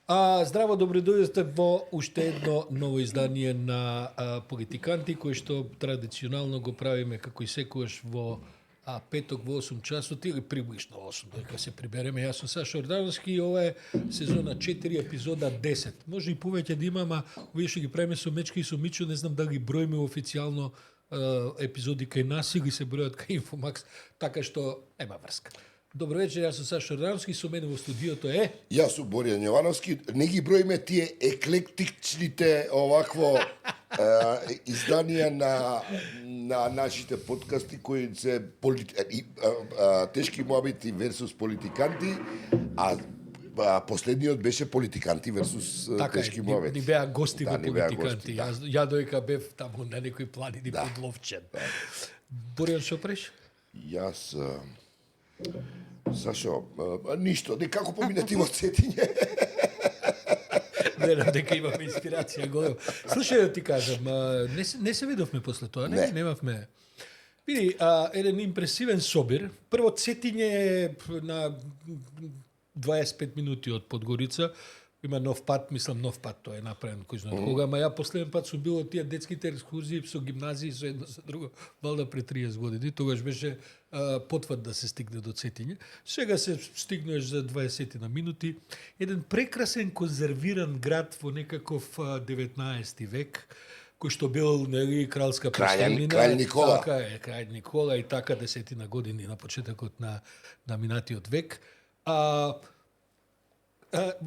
Здраво, добре дојдете во уште едно ново издание на Политиканти, кој што традиционално го правиме како и секогаш во петок во 8 часот или приближно 8, дека се прибереме. Јас сум Сашо Ордановски и ова е сезона 4, епизода 10. Може и повеќе да имам, овие што ги правиме со Мечка и со Мичо, не знам дали броиме официјално епизоди кај нас или се бројат кај Инфомакс, така што нема врска. Добро вечер, јас сум Сашо Ордановски, со мене во студиото е... Јас сум Боријан Јовановски. Не ги броиме тие еклектичните овакво изданија на нашите подкасти кои се тешки муабити версус политиканти, последниот беше политиканти версус тешки муабити. Ни беа гости во политиканти. Ја дојка бев таму на некои планини подловчен. Боријан, шо преш? Јас... Сашо, ништо, како помине ти во Цетиње? Верам дека имаме инспирација голема. Слушај да ти кажам, не се видовме после тоа, не? Немавме. Види, еден импресивен собир. Прво Цетиње е на 25 минути од Подгорица. Има нов пат, мислам нов пат, тоа е направен кој знае кога, ама ја последен пат сум бил од тие детските екскурзии со гимназии со едно со друго, валда пред 30 години, тогаш беше потват да се стигне до Цетиње. Сега се стигнеш за 20 на минути. Еден прекрасен конзервиран град во некаков 19 век, кој што бил нели кралска престолнина. Краљ Никола. Така е, краљ Никола и така 10 години на почетокот на минатиот век.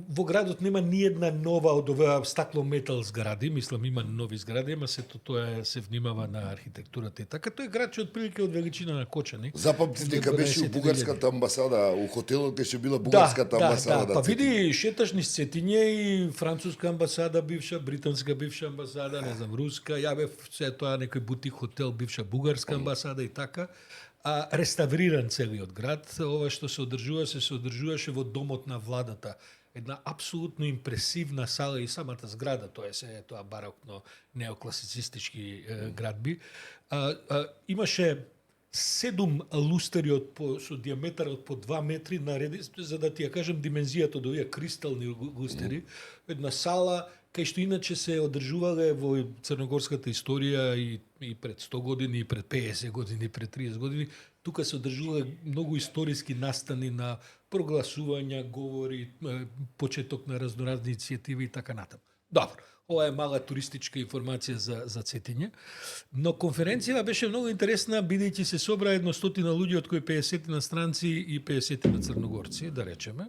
Во градот нема ни една нова од оваа стакло-метал згради, мислам има нови згради, ама сето тоа се внимава на архитектурата и така. Тој град што отприлike од величина на Кочани. Запамтив дека беше у бугарската амбасада, у хотелот беше била бугарската амбасада. Да, па види, шеташ низ Цетиње и француска амбасада бивша, британска бивша амбасада, не знам, руска, ја бев се тоа некој бутик хотел, бивша бугарска амбасада и така. Реставриран целиот град, ова што се одржуваше во домот на владата. Една апсолутно импресивна сала и самата зграда, тоа барокно неокласицистички градби. Имаше 7 лустери со диаметар од по 2 метри нареди, за да ти ја кажам димензијата од овие кристални лустери. Една сала кај што иначе се одржувале во црногорската историја и пред 100 години, и пред 50 години, пред 30 години, тука се одржувале многу историски настани на прогласувања, говори, почеток на разноразни иницијативи и така натаму. Добро, ова е мала туристичка информација за Цетиње, но конференцијата беше многу интересна, бидејќи се собра 100 луѓе, од кои 50 на странци и 50 на црногорци, да речеме.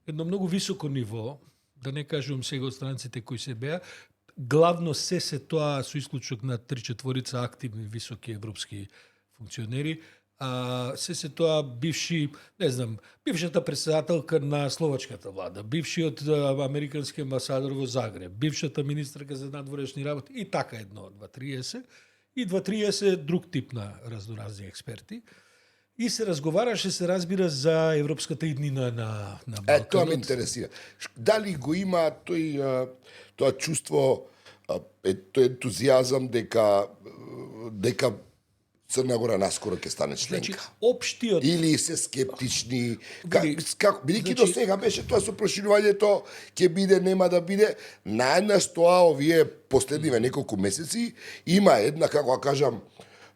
Едно многу високо ниво, да не кажувам сега од странците кои се беа, главно се тоа со исклучок на 3-4 активни високи европски функционери, се тоа бивши, не знам, бившата председателка на словачката влада, бившиот американски амбасадор во Загреб, бившата министерка за надворешни работи и така 1-2-30 и 2-30 друг тип на разноразни експерти. И се разговараше, се разбира, за европската иднина на Балканот. Тоа ме интересира. Дали го има тоа чувство, тој ентузијазам дека Црна Гора наскоро ќе стане членка? Значи, општиот... Или се скептични? Бидејќи до сега беше тоа со проширувањето, ќе биде, нема да биде. Наеднаш тоа овие последниве неколку месеци има една, како кажам,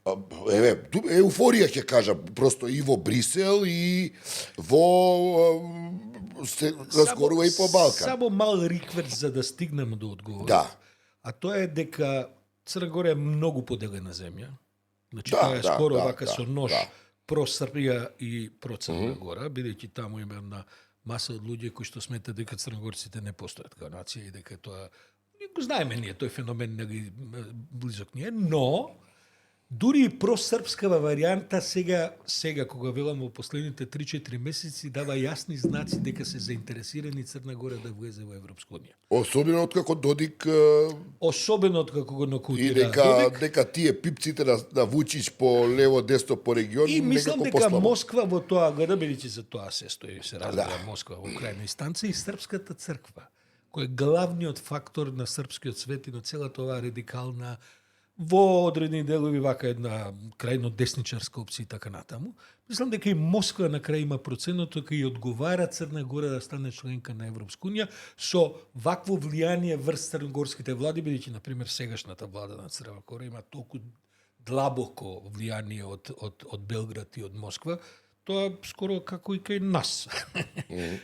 еуфорија ќе кажам, просто и во Брисел и во се разгорува и по Балкан. Само мал рикверт за да стигнеме до одговор. Да. А тоа е дека Црна Гора е многу поделена земја. Значи, тоа е скоро вака со нож про Србија и про Црна Гора, бидејќи таму има една маса од луѓе кои што сметат дека црногорците не постојат као нација и дека тоа... Го знаеме ние, тој феномен нели близок ни е, но дури и просрпскава варијанта сега кога велам во последните 3-4 месеци дава јасни знаци дека се заинтересирани Црна Гора да влезе во Европска унија. Особено откако Додик го нокаутира. И дека тие пипците на Вучич по лево десно по регион и мислам дека послабо. Москва во тоа гледа, бидејќи за тоа се разбира Москва во крајна инстанција и Српската црква, кој е главниот фактор на српскиот свет и на целата оваа радикална во одредени делови вака една крајно десничарска опција и така натаму. Мислам дека и Москва на крај има проценот дека и одговара Црна Гора да стане членка на Европска унија со вакво влијание врз црногорските влади, бидејќи на пример сегашната влада на Црна Гора има толку длабоко влијание од Белград и од Москва, тоа скоро како и кај нас.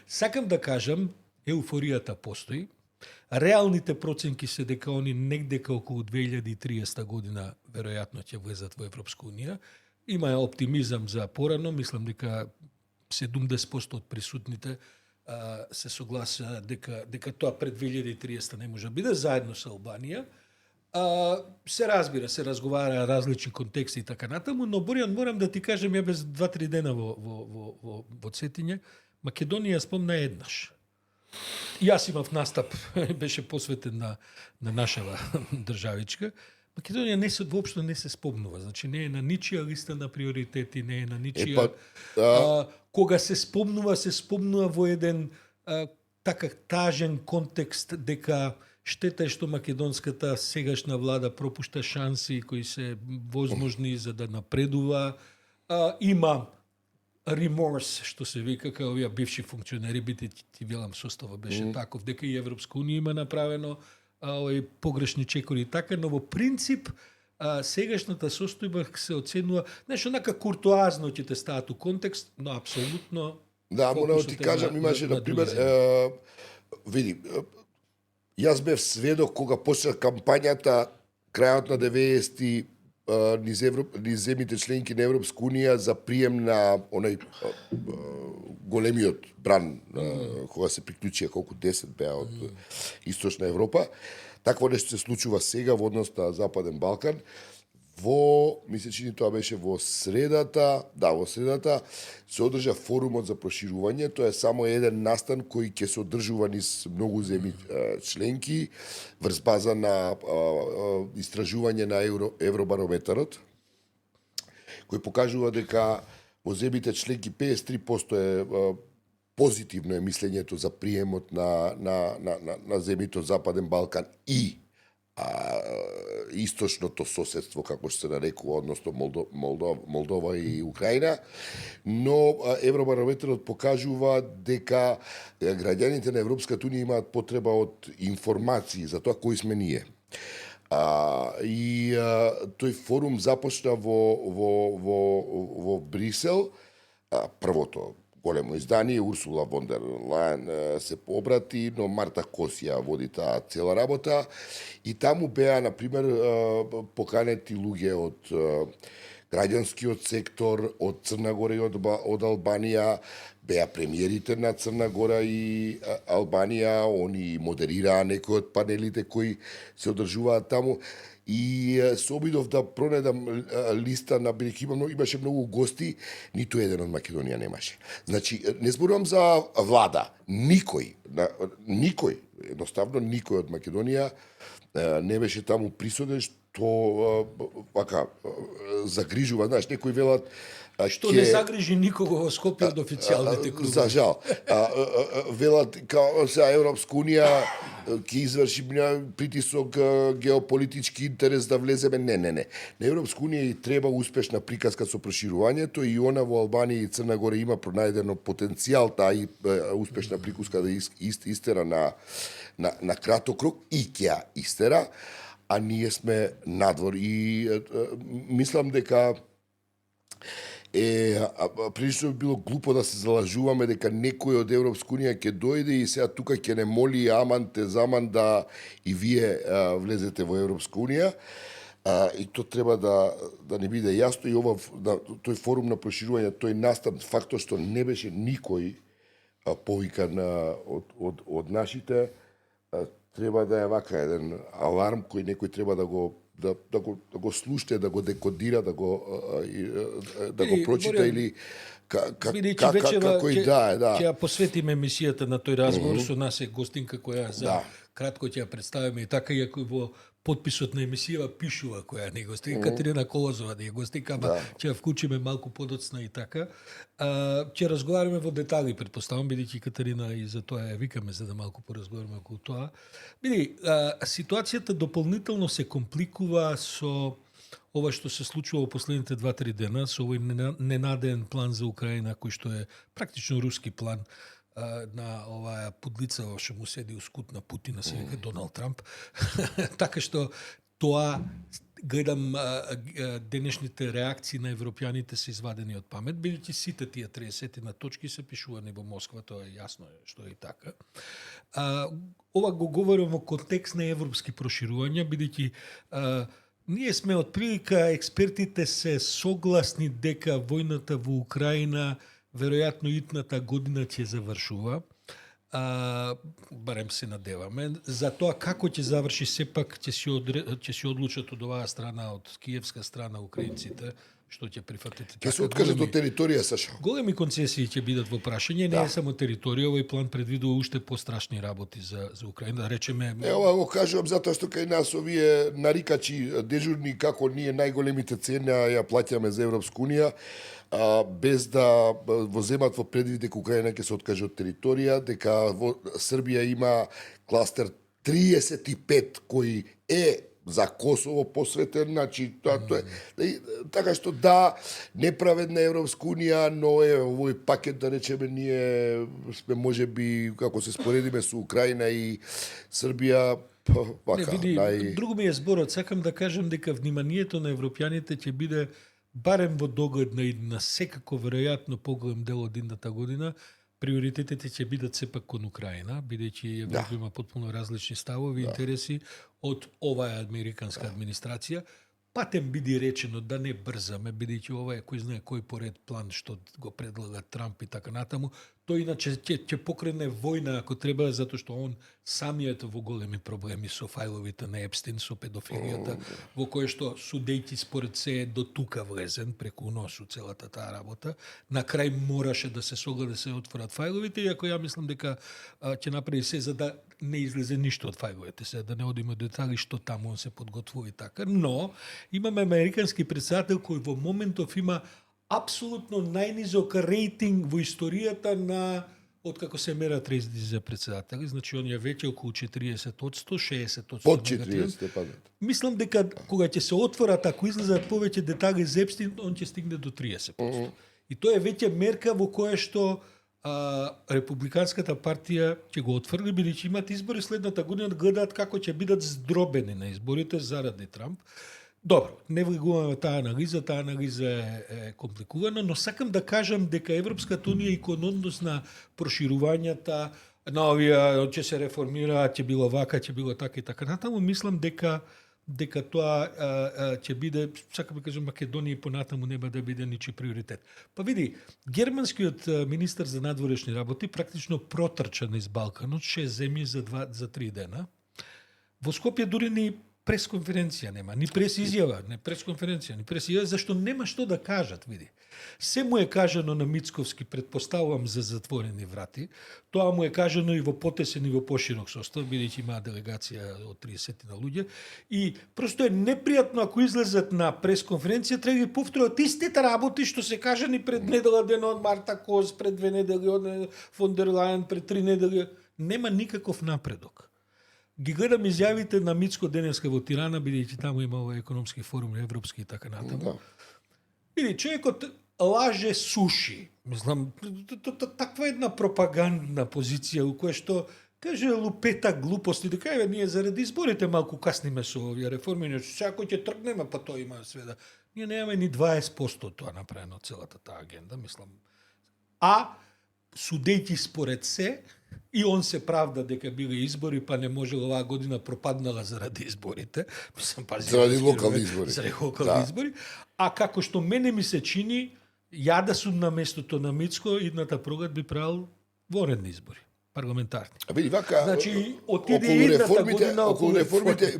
Сакам да кажам, еуфоријата постои. Реалните проценки се дека они негде околу 2030 година веројатно ќе влезат во Европска унија. Има оптимизам за порано, мислам дека 70% од присутните се согласија дека тоа пред 2030 не може да биде заедно со Албанија. Се разбира, се разговара различни контексти и така натаму, но Боријан, морам да ти кажем, ја без 2-3 дена во Цетиње, Македонија спомна еднаш. Јас имав настап, беше посветен на нашава државичка. Македонија воопшто не се спомнува, значи не е на ничија листа на приоритети, не е на ничија... Кога се спомнува во еден така тажен контекст дека штета е што македонската сегашна влада пропушта шанси кои се возможни за да напредува. Има реморс, што се вика, кај овие бивши функционери, ти велам состава беше таков, дека и Европска унија има направено погрешни чекори и така, но во принцип сегашната состојба се оценува, нешто онака куртоазно ќе те стават у контекст, но апсолутно... Да, морам да ти кажам, имаше, например, види, јас бев сведок кога почна кампањата крајот на 90-ти низ земите членки на Европска унија за прием на онај големиот бран кога се приклучија колку 10 беа од Источна Европа. Такво нешто се случува сега во однос на Западен Балкан. Мисля, че тоа беше во средата се одржа форумот за проширување. Тоа е само еден настан кој ќе се одржува низ многу земји членки врз база на истражување на Евробарометарот, кој покажува дека во земјите членки 53% е позитивно е мислењето за приемот на земјите од Западен Балкан и источното соседство, како што се нарекува, односно Молдова и Украина, но Евробарометрот покажува дека граѓаните на Европската унија имаат потреба од информации за тоа кои сме ние. Тој форум започна во Брисел, првото големо издание, Урсула фон дер Лајен се обрати, но Марта Кос ја води таа цела работа и таму беа, например, поканети луѓе од граѓанскиот сектор, од Црна Гора и од Албанија, беа премиерите на Црна Гора и Албанија, они модерираа некои од панелите кои се одржуваат таму. И се обидов да пронедам листа на бидејќи имаше многу гости, ниту еден од Македонија немаше. Значи, не зборувам за влада, никој, едноставно никој од Македонија не беше таму присутен, што вака загрижува, знаеш, некои велат што не загрижи никого во Скопје од официјалните кругови. За жал. Велат, као сега Европска унија ќе изврши притисок, геополитички интерес да влеземе. Не. На Европска унија и треба успешна приказка со проширувањето и она во Албанија и Црна Гора има пронајдено потенцијал таа и успешна приказка да истера на краток рок и ќе истера, а ние сме надвор. И мислам дека прилично би било глупо да се залажуваме дека некој од Европска унија ќе дојде и сега тука ќе не моли аман те заман да и вие влезете во Европска унија. И то треба да не биде јасно и тој форум на проширување, тој настан фактор што не беше никој повикан од нашите, треба да е вака еден аларм кој некој треба да го слушне, да го декодира, да го прочита или како и да. Ќе ја посветиме емисијата на тој разговор, со нас е гостинка која за кратко ќе ја представиме и така, иако во подписот на емисија пишува која не го стига Катерина Колозова, да го стига, ќе ја вклучиме малку подоцна и така. Ќе разговараме во детали, предпоставам, бидејќи Катерина и за тоа ја викаме, за да малку поразговараме околу тоа. Биди, ситуацијата дополнително се компликува со ова што се случува во последните 2-3 дена, со овој ненадеен план за Украина, кој што е практично руски план, на оваа подлица што му седи ускут на Путина, се вика Доналд Трамп. Така што тоа гледам денешните реакции на европјаните се извадени од памет, бидејќи сите тие 30 на точки се пишувани во Москва, тоа е јасно што е и така. Ова го говорам во контекст на европски проширувања, бидејќи ние сме од прилика, експертите се согласни дека војната во Украина веројатно итната година ќе завршува. Барем се надеваме. За тоа како ќе заврши, сепак ќе се одлучат од оваа страна, од киевска страна, украинците, што ќе прифатите. Ќе се откажат од територија, Саша. Големи концесии ќе бидат во прашање, не е само територија, овој план предвидува уште пострашни работи за Украина, да речеме. Ова го кажувам затоа што кај нас овие нарикачи дежурни како ние најголемите цени ја плаќаме за Европска унија, без да во земат во предвид дека Украина ќе се откаже од територија, дека во Србија има кластер 35 кој е за Косово посветен, значи тоа е. Така што неправедна Европска унија, но е овој пакет, да речеме, ние сме можеби, како се споредиме со Украина и Србија, Не, види, друго ми е зборот, сакам да кажам дека вниманието на европјаните ќе биде барем во догледна иднина, секако веројатно поголем дел од идната година, приоритетите ќе бидат сепак кон Украина, бидејќи Европа има потпуно различни ставови и интереси од оваа американска администрација. Патем биди речено да не брзаме, бидејќи ова е кој знае кој поред план што го предлага Трамп и така натаму. Тој иначе ќе покрене војна ако треба, затоа што он самиот во големи проблеми со фајловите на Епстин, со педофилијата, во кое што судејќи според се до тука влезен преку носу целата таа работа. На крај мораше да се согласи да се отворат фајловите, иако ја мислам дека ќе направи се за да не излезе ништо од фајловите, се да не одиме до детали што таму он се подготвува и така, но имаме американски претседател кој во моментов има апсолутно најнизок рейтинг во историјата на откако се мерат резди за председатели, значи он ја веќе околу 40%, 60%. Под 40 падат. Мислам дека кога ќе се отворат, ако излезат повеќе детали за Епстин, он ќе стигне до 30%. И тоа е веќе мерка во која што Републиканската партија ќе го отфрли, бидејќи имат избори следната година, да гледаат како ќе бидат здробени на изборите заради Трамп. Добро, не влегуваме таа анализа е компликувана, но сакам да кажам дека Европската унија и кон однос на проширувањата, на овие ќе се реформираат, ќе било вака, ќе било така и така натаму, мислам дека тоа ќе биде, сакам да кажам, Македонија и понатаму нема да биде ничи приоритет. Па види, германскиот министер за надворешни работи практично протрча низ Балканот, 6 земји за 3 дена. Во Скопје дури ни пресконференција нема, ни пресизјава, зашто нема што да кажат, види. Се му е кажано на Мицковски, предпоставувам за затворени врати, тоа му е кажано и во потесен и во поширок состав, бидејќи има делегација од 30 на луѓе, и просто е непријатно ако излезат на пресконференција, треба да ги повторат истите работи што се кажани пред недела ден од Марта Коз, пред 2 недели од фон дер Лајен, пред 3 недели. Нема никаков напредок. Ги гледам изјавите на Мицко денеска во Тирана, бидејќи таму има овој економски форум, европски и така натаму. Види, човекот лаже суши. Мислам, таква една пропагандна позиција у која што каже лупета глупости, дека еве ние заради изборите малку касниме со овие реформи, ако ќе тргнеме, па тоа има сведа. Ние немаме ни 20% тоа направено целата таа агенда, мислам. Судејќи според се, и он се правда дека биле избори, па не можела оваа година, пропаднала заради изборите. Мислам, заради локални избори. Заради локални избори. А како што мене ми се чини, ја да сум на местото на Мицко, идната прогат би правил воредни избори, парламентарни. А види вака, значи, отиде идната година околу реформите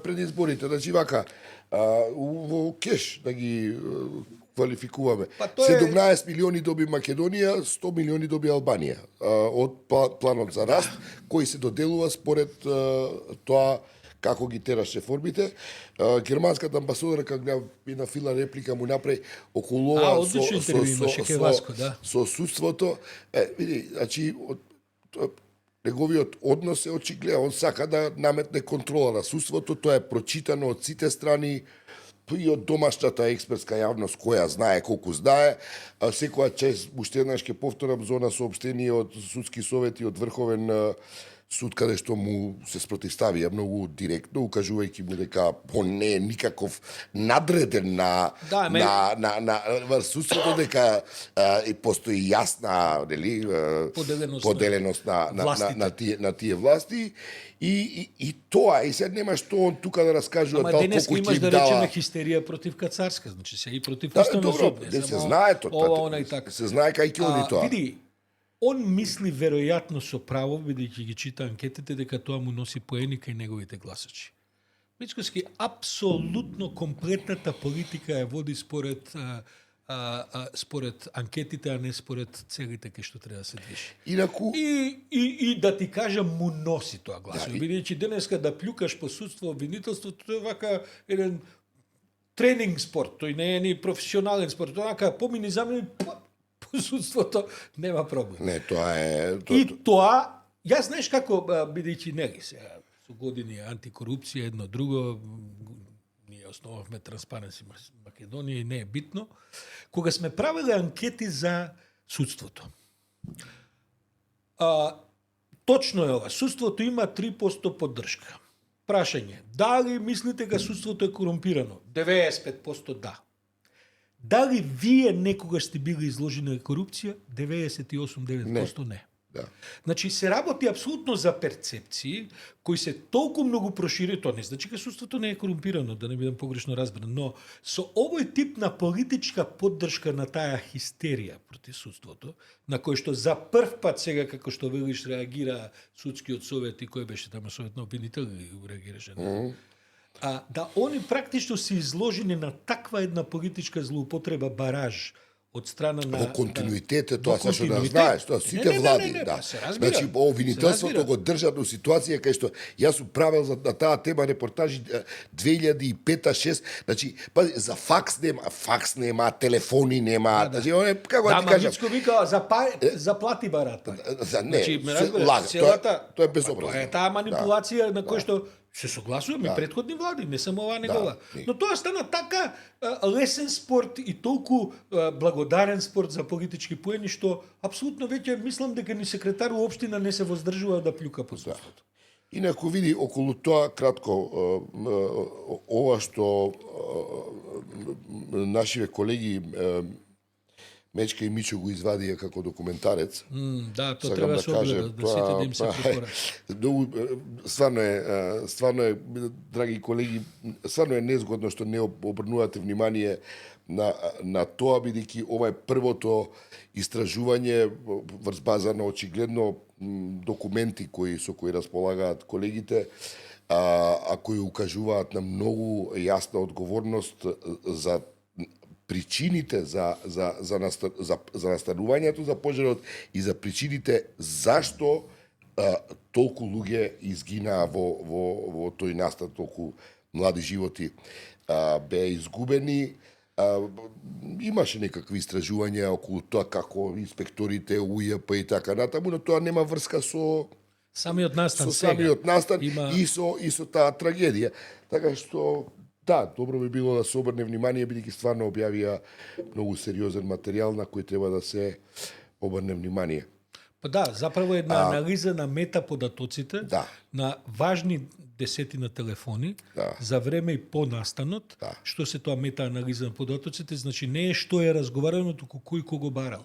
пред изборите, значи вака, во кеш да ги квалификуваме. 17 милиони доби Македонија, 100 милиони доби Албанија од планот за раст, кој се доделува според тоа како ги тераше формите. Германската амбасадорка гледа една фила реплика му направи околу ова одлично интервју имаше кај Васко, да. со судството. Види, значи неговиот однос е очигледен, он сака да наметне контрола на судството, тоа е прочитано од сите страни, и од домашната експертска јавност која знае колку знае. Секоја чест, уште еднаш ќе повторам, зона соопштение од судски совети од Врховен суд, каде што му се спротивставија многу директно, укажувајќи му дека он не е никаков надреден на судството, дека и постои јасна, нели, поделеност на тие власти. И тоа, и сега нема што он тука да раскажува дал колку ќе им дава. Имаш да речеме хистерија против Кацарска, значи се и против Уставен суд. Не се знае тоа. Се знае кај ќе оди тоа. Види, он мисли веројатно со право, бидејќи ги чита анкетите, дека тоа му носи поени кај неговите гласачи. Мичковски, апсолутно комплетната политика ја води според анкетите, а не според целите кај што треба да се движи. Инаку... И да ти кажам, му носи тоа гласови. Бидејќи денеска да плюкаш по судство, обвинителство, тоа е вака еден тренинг спорт, тој не е ни професионален спорт, тоа вака помини замени по судството, нема проблем. Не, тоа е... И тоа, јас знаеш како, бидејќи нели сега, со години антикорупција, едно друго, ние основавме Транспаренси Македонија и не е битно, кога сме правили анкети за судството. Точно е ова, судството има 3% поддршка. Прашање, дали мислите дека судството е корумпирано? 95% да. Дали вие некогаш сте били изложени на корупција? 98-9% не. Да. Значи се работи апсолутно за перцепции кои се толку многу прошири, тоа не значи дека судството не е корумпирано, да не бидам погрешно разбран, но со овој тип на политичка поддршка на таа хистерија против судството, на кој што за прв пат сега, како што велиш, реагира судскиот совет и кој беше таму совет на обвинител или реагираше на да они практично се изложени на таква една политичка злоупотреба бараж од страна на... Во континуитет е тоа, се што да знаеш, тоа сите влади, да. Значи, обвинителството го држат во ситуација кај што јас сум правел на таа тема репортажи 2005-2006, значи, пази, за факс нема, телефони нема, значи, он е, како да ти кажам... Мачко вика, заплати барата. Не, тоа е безобразно. Тоа е таа манипулација на кој што се согласуваме и претходни влади, не само оваа негова. Но тоа стана така лесен спорт и толку благодарен спорт за политички поени, што апсолутно веќе мислам дека ни секретар уопштина не се воздржува да плюка по судството. Инаку види околу тоа кратко ова што нашиве колеги Мечка и Мичо го извадија како документарец. Да, тоа треба да се огледа, да сите да им се препора. Стварно е, драги колеги, стварно е незгодно што не обрнувате внимание на тоа, бидејќи ова е првото истражување врз база на очигледно документи со кои располагаат колегите, а кои укажуваат на многу јасна одговорност за причините за настанувањето за пожарот и за причините зашто толку луѓе изгинаа во тој настан, толку млади животи беа изгубени. Имаше некакви истражувања околу тоа како инспекторите, УЈП и така натаму, но тоа нема врска со самиот настан и со таа трагедија. Така што да, добро би било да се обрне внимание, бидејќи стварно објавија многу сериозен материјал на кој треба да се обрне внимание. Па да, заправо една анализа на метаподатоците на важни десетина телефони за време и по настанот. Што се тоа метаанализа на податоците, значи не е што е разговарано, туку кој кого барал.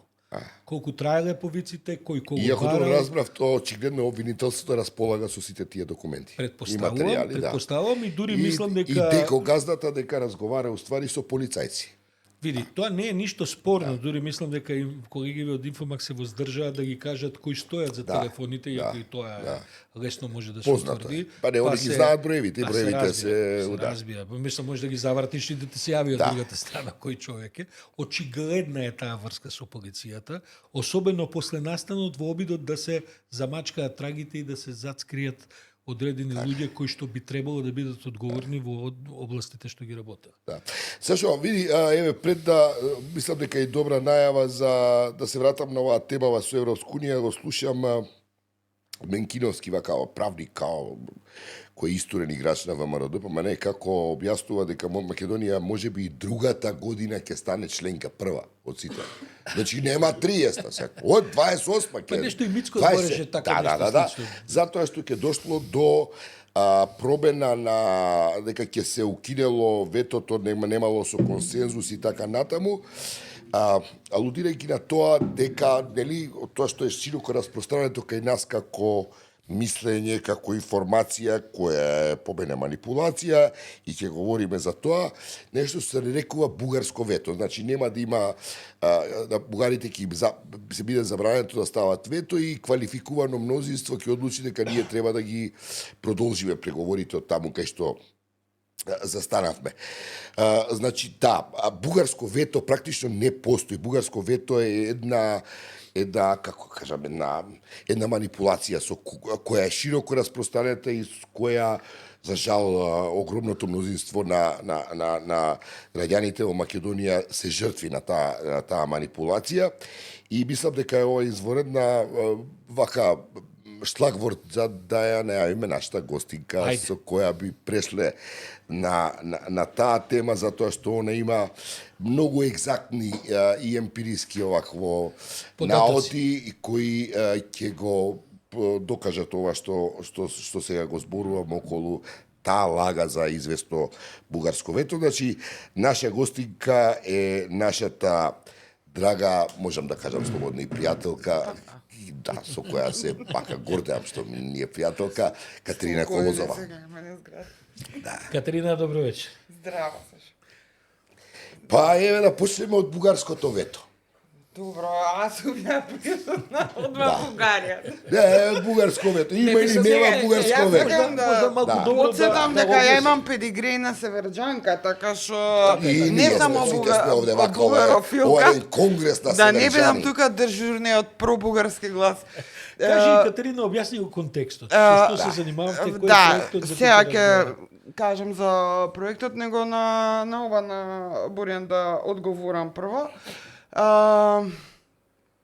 Колку траеле повиците, кој кого барал. Иако да разбрав, тоа очигледно обвинителството располага со сите тие документи. Предпоставувам и дури мислам дека... И деко газдата дека разговара уствари со полицајци. Види, тоа не е ништо спорно, дури мислам дека и колегиве од Инфомак се воздржаат да ги кажат кои стојат за телефоните, иако и тоа лесно може да се утврди. Па не, они ги знаат броевите, броевите се... разбира. Мислам, може да ги завртиш и да ти се јави од другата страна кој човек е. Очигледна е таа врска со полицијата, особено после настанот во обидот да се замачкаат трагите и да се зацкријат одредени луѓе кои што би требало да бидат одговорни во областите што ги работат. Да. Сашо, види, еве пред да мислам дека е добра најава за да се вратам на оваа тема со Европска унија, го слушам Менкиновски вака правник као кој е исторен играч на ВМРО, па не како објаснува дека Македонија можеби и другата година ќе стане членка прва од сите. Значи нема 30-та сега. Од 28-та ќе. Па нешто и Мицко збореше така да. Затоа што ќе дошло до промена на дека ќе се укинело ветото, немало со консензус и така натаму. Алудирајќи на тоа дека нели тоа што е широко распространето кај нас како мислење, како информација која е побене манипулација и ќе говориме за тоа, нешто се нарекува бугарско вето. Значи нема да има да бугарите ќе се биде забрането да стават вето и квалификувано мнозинство ќе одлучи дека ние треба да ги продолжиме преговорите од таму кај што застанавме. Значи, да, бугарско вето практично не постои. Бугарско вето е една како кажам, една манипулација со која е широко распространета и с која за жал огромното мнозинство на граѓаните во Македонија се жртви на таа манипулација и мислам дека е ова изворедна вака шлагворд за да ја најавиме нашата гостинка со која би прешле на таа тема, затоа што она има многу екзактни и емпириски овакво наоди кои ќе го докажат ова што сега го зборувам околу таа лага за известно бугарско вето. Значи, наша гостинка е нашата драга, можам да кажам слободна и пријателка, да, со која се пака гордеам што ми е пријателка, Катерина Колозова. Да. Катерина, добро вечер. Здраво, Сашо. Па еве да почнеме од бугарското вето. Добро, аз сум ја присутна од Бугарија. Не, бугарско вето. Има или нема бугарско вето. Подсетам дека ја имам педигрей на северџанка, така што не само бугарофилка. Ова е конгрес на да не бидам тука дежурниот пробугарски глас. Кажи, Катерина, објасни го контекстот. Што се занимавате, кој е проектот? Да, сега ќе кажам за проектот, него на Борјан да одговорам прво.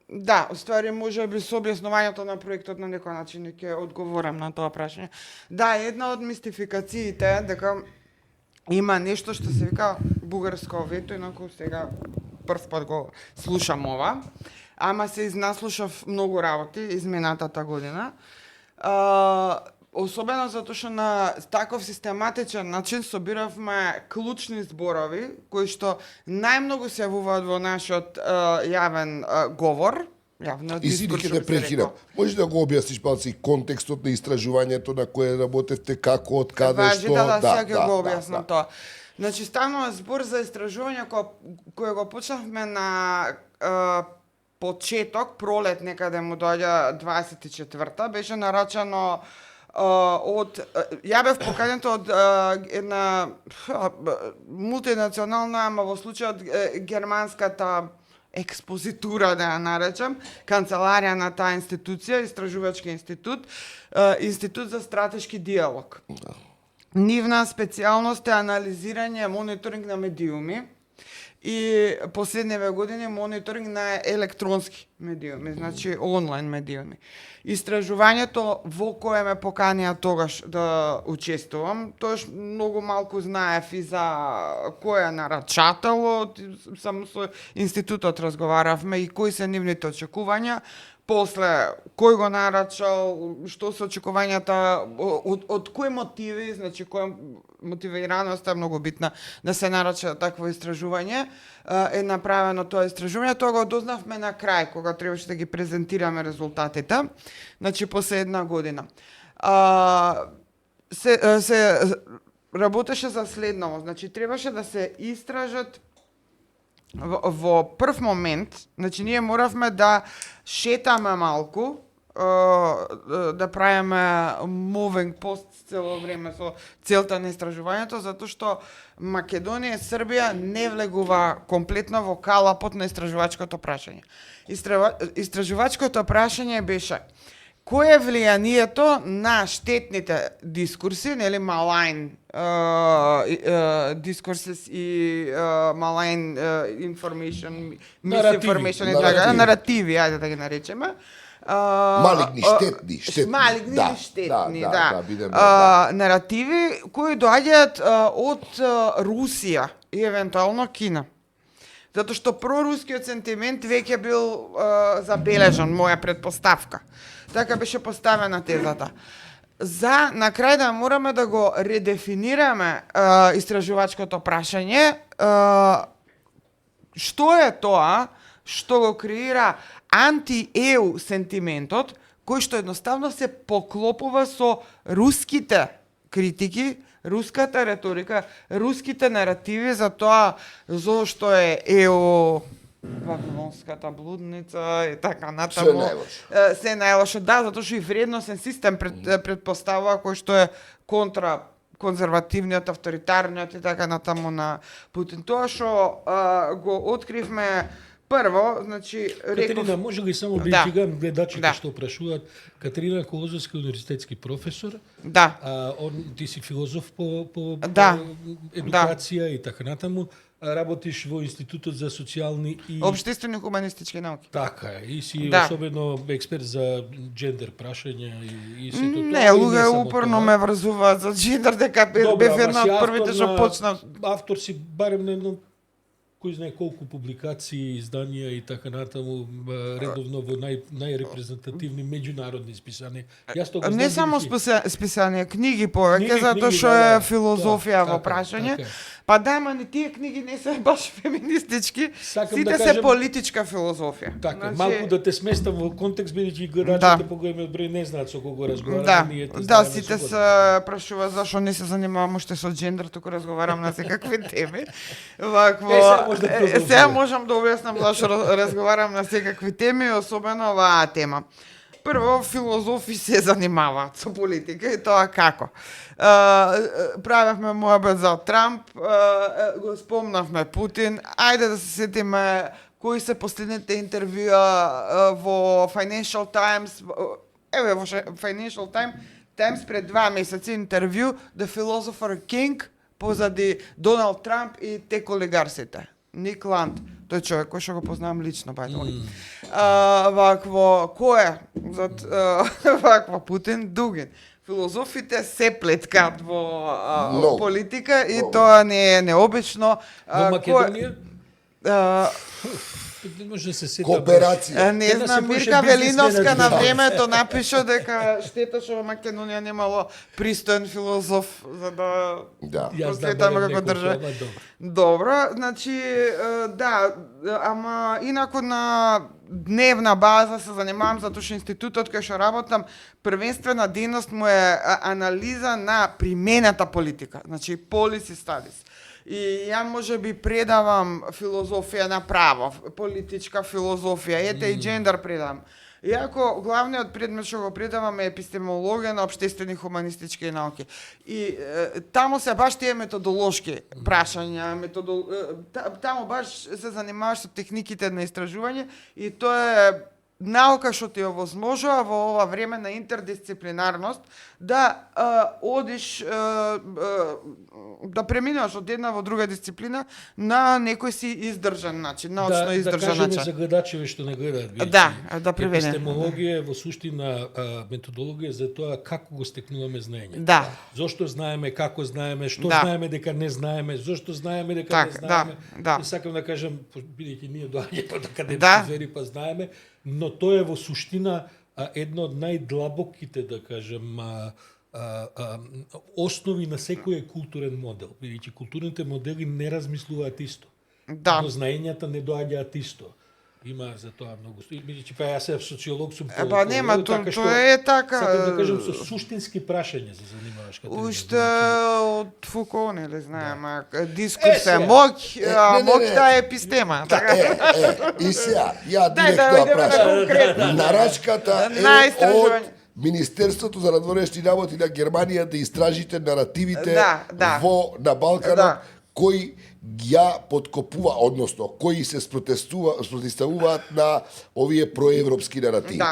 Да, уствари може би со објаснувањето на проектот на некој начин ќе одговорам на тоа прашање. Да, една од мистификациите е дека има нешто што се вика бугарско вето, инаку сега прв пат го слушам ова. Ама се изнаслушав многу работи изминатата година. Особено затоа што на таков систематичен начин собиравме клучни зборови кои што најмногу се јавуваат во нашиот јавен говор, јавниот дискурс. И ќе те прекинам. Може да го објасниш малку контекстот на истражувањето на кое работевте, како, од каде, што? Да, сега ќе го објаснам тоа. Значи станува збор за истражување кое го почнавме на почеток, пролет некаде му доаѓа 24-та, беше нарачано ја бев поканета од една мултинационална, ама во случајот германската експозитура, да ја наречам, канцеларија на таа институција, истражувачки институт, Институт за стратешки диалог. Нивна специјалност е анализирање, мониторинг на медиуми и последниве години мониторинг на електронски медиуми, значи онлайн медиуми. Истражувањето во кое ме поканија тогаш да учествувам, тоаш многу малку знаев и за кој е нарачателот, само со институтот разговаравме и кои се нивните очекувања, после кој го нарачал, што се очекувањата, од кои мотиви, значи која мотивираност е многу битна да се нарача такво истражување, е направено тоа истражување. Тоа го дознавме на крај, кога требаше да ги презентираме резултатите, значи после една година. Се работеше за следново, значи требаше да се истражат во прв момент, значи ние моравме да шетаме малку, да правиме moving post цело време со целта на истражувањето, затоа што Македонија и Србија не влегува комплетно во калапот на истражувачкото прашање. Истражувачкото прашање беше Кое е влијанието на штетните дискурси, нели malign discourses и malign information, misinformation и така, наративи, ајде да ги наречеме. Малигни, штетни. Малигни или штетни, да. бидеме, Наративи кои доаѓаат од Русија и евентуално Кина. Затоа што прорускиот сентимент веќе бил забележан, моја предпоставка. Така беше поставена тезата. За на крај да мораме да го редефинираме истражувачкото прашање, што е тоа што го креира анти-ЕУ сентиментот, кој што едноставно се поклопува со руските критики, руската реторика, руските наративи за тоа зошто е ЕУ вавилонската блудница и така натаму. Се најлошо. Да, затоа што и вредносен систем предпоставува кој што е контра конзервативниот, авторитарниот и така натаму на Путин. Тоа што го откривме прво, значи реков... Катерина, може ли само да изчигам гледачите што прашуваат? Катерина Колозовски, универзитетски професор. Да. Ти си филозоф по да. едукација и така натаму. Работиш во Институтот за социјални и општествени хуманистички науки. Така е, и си особено експерт за джендер прашања и сето тоа. Не, луѓе упорно ме врзуваат за джендер, дека бев една од првите што почнав. Автор си барем на едно кој знае колку публикации, изданија и така натаму, редовно во најрепрезентативни меѓународни списанија. Јас тоа го знам. Не само списанија, книги повеќе, затоа што е филозофија во прашање. Па да, ама не тие книги не се баш феминистички, сите се политичка филозофија. Така, малку да те сместам во контекст, бидејќи гледачите по големиот број не знаат со кого разговараме. Да, сите се прашуваат зашо не се занимавам уште со джендер, туку разговарам на секакви теми. Вакво, сега можам да објаснам зашо разговарам на секакви теми, особено оваа тема. Прво, филозофи се занимаваат со политика и тоа како. Правевме мојабет за Трамп, го спомнавме Путин, ајде да се сетиме кои се последните интервјуа во Financial Times, еве во Financial Times пред 2 месеци интервју The Philosopher King позади Доналд Трамп и тек олигарсите. Ник Ланд, тој човек кој што го познавам лично, вакво, кој е зад вакво Путин, Дугин. Филозофите се плеткаат во политика и тоа не е необично. Во Македонија? Може да се сетам. Кооперација. Не знам, Мирка Велиновска на времето напиша дека штета што во Македонија немало пристоен филозоф за да просветаме како држава. Добро, значи да, ама инаку на дневна база се занимавам затоа што институтот кај што работам првенствена дејност му е анализа на примената политика, значи policy studies. И ја може би предавам филозофија на право, политичка филозофија, ете и джендер предавам. Иако главниот предмет што го предавам е епистемологија на општествени хуманистички науки. И таму се баш тие методолошки прашања, таму баш се занимаваш со техниките на истражување и тоа е наука што ти овозможува во ова време на интердисциплинарност да одиш да преминуваш од една во друга дисциплина на некој си издржан начин, научно издржан начин. Да кажеме за гледачеве што не гледаат. Да преведеме. Епистемологија е во суштина методологија за тоа како го стекнуваме знаење. Да. Зошто знаеме, како знаеме, што знаеме дека не знаеме, зошто знаеме дека не знаеме. И сакам да кажам, бидејќи ние доаѓаме од академски звери па знаеме, но тоа е во суштина едно од најдлабоките, да кажем, основи на секој културен модел. Бидејќи културните модели не размислуваат исто. Да. Но знаењата не доаѓаат исто. Има за тоа многу. Бидејќи па јас социолог сум. Па нема, тоа е така. Сакам да кажам со суштински прашања се занимаваш като. Уште од Фуко, нели знаеме, дискурс е моќ, а моќта е епистема. И сега, ја директно прашам. Нарачката е од Министерството за надворешни работи на Германија да истражите наративите на Балканот кои ја подкопува, односно кои се спротивставуваат на овие проевропски наративи.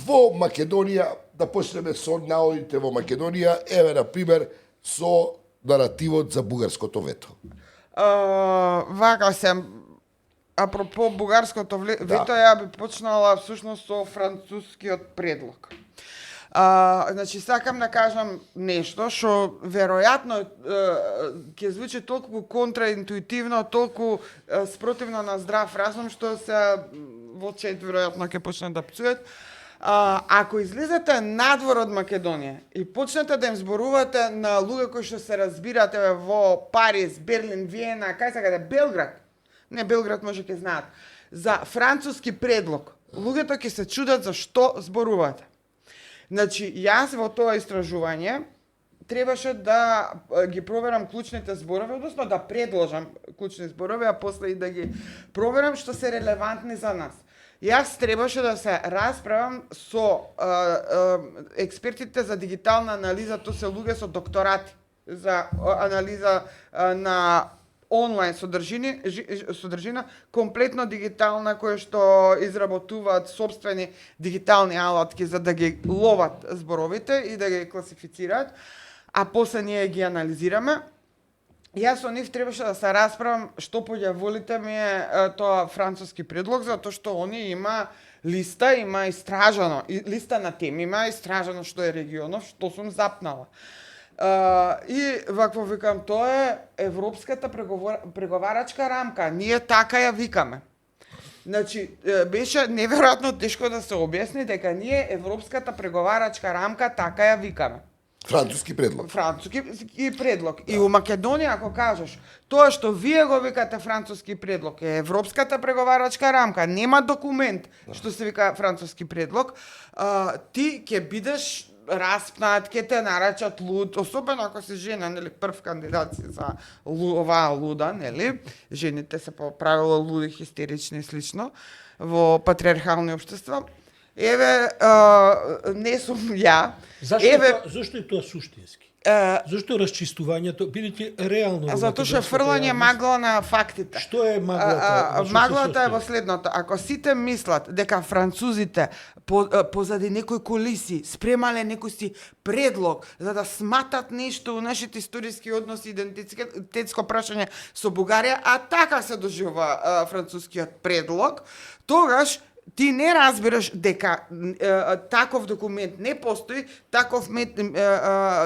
Во Македонија, да почнеме со наодите во Македонија, еве на пример со наративот за бугарското вето. Вака се, апропо бугарското вето, ја би почнала всушност со францускиот предлог. Значи, сакам да кажам нешто што веројатно ќе звучи толку контраинтуитивно, толку спротивно на здрав разум, што се во чет веројатно ќе почнат да пцујат. Ако излезете надвор од Македонија и почнете да им зборувате на луѓе кои што се разбирате во Париз, Берлин, Виена, кај сакате, Белград, не Белград може ќе знаат, за француски предлог, луѓето ќе се чудат за што зборувате. Значи, јас во тоа истражување требаше да ги проверам клучните зборови, односно да предложам клучни зборови, а после и да ги проверам што се релевантни за нас. Јас требаше да се расправам со експертите за дигитална анализа, тоа се луѓе со докторати за анализа на онлайн содржина, комплетно дигитална, која што изработуваат собствени дигитални алатки за да ги ловат зборовите и да ги класифицираат, а после ние ги анализираме. Јас со нив требаше да се расправам што поѓаволите ми е тоа француски предлог, затоа што они има листа, има истражано, листа на теми, има истражано што е регионов, што сум запнала. И вакво викам, тоа е европската преговарачка рамка. Ние така ја викаме. Значи, беше неверојатно тешко да се објасни дека ние европската преговарачка рамка така ја викаме. Француски предлог. Француски предлог. И у Македонија, ако кажеш, тоа што вие го викате француски предлог е европската преговарачка рамка, нема документ што се вика француски предлог, ти ќе бидеш распнат, ќе те нарачат луд, особено ако си жена, нели, прв кандидат си за оваа луда, нели? Жените се по правило луди, хистерични и слично во патриархални општества. Еве, не сум ја. Зашто е тоа суштински? Зашто расчистувањето, бидејќи реално... Затоа што фрлање магла на фактите. Што е маглата? Маглата е во следното. Ако сите мислат дека французите позади некои колиси спремале некој си предлог за да сматат нешто во нашите историски односи, идентитетско прашање со Бугарија, а така се доживува францускиот предлог, тогаш ти не разбираш дека таков документ не постои, таков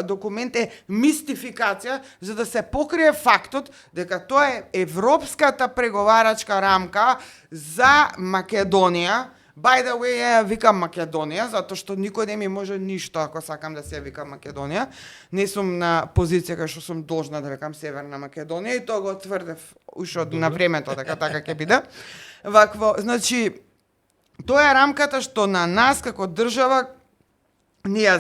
документ е мистификација за да се покрие фактот дека тоа е европската преговарачка рамка за Македонија. By the way, ја викам Македонија, затоа што никој не ми може ништо ако сакам да се викам Македонија. Не сум на позиција кај што сум должна да викам Северна Македонија и тоа го тврдев уште на времето дека така ќе биде. Вакво, значи, тоа е рамката што на нас како држава ни ја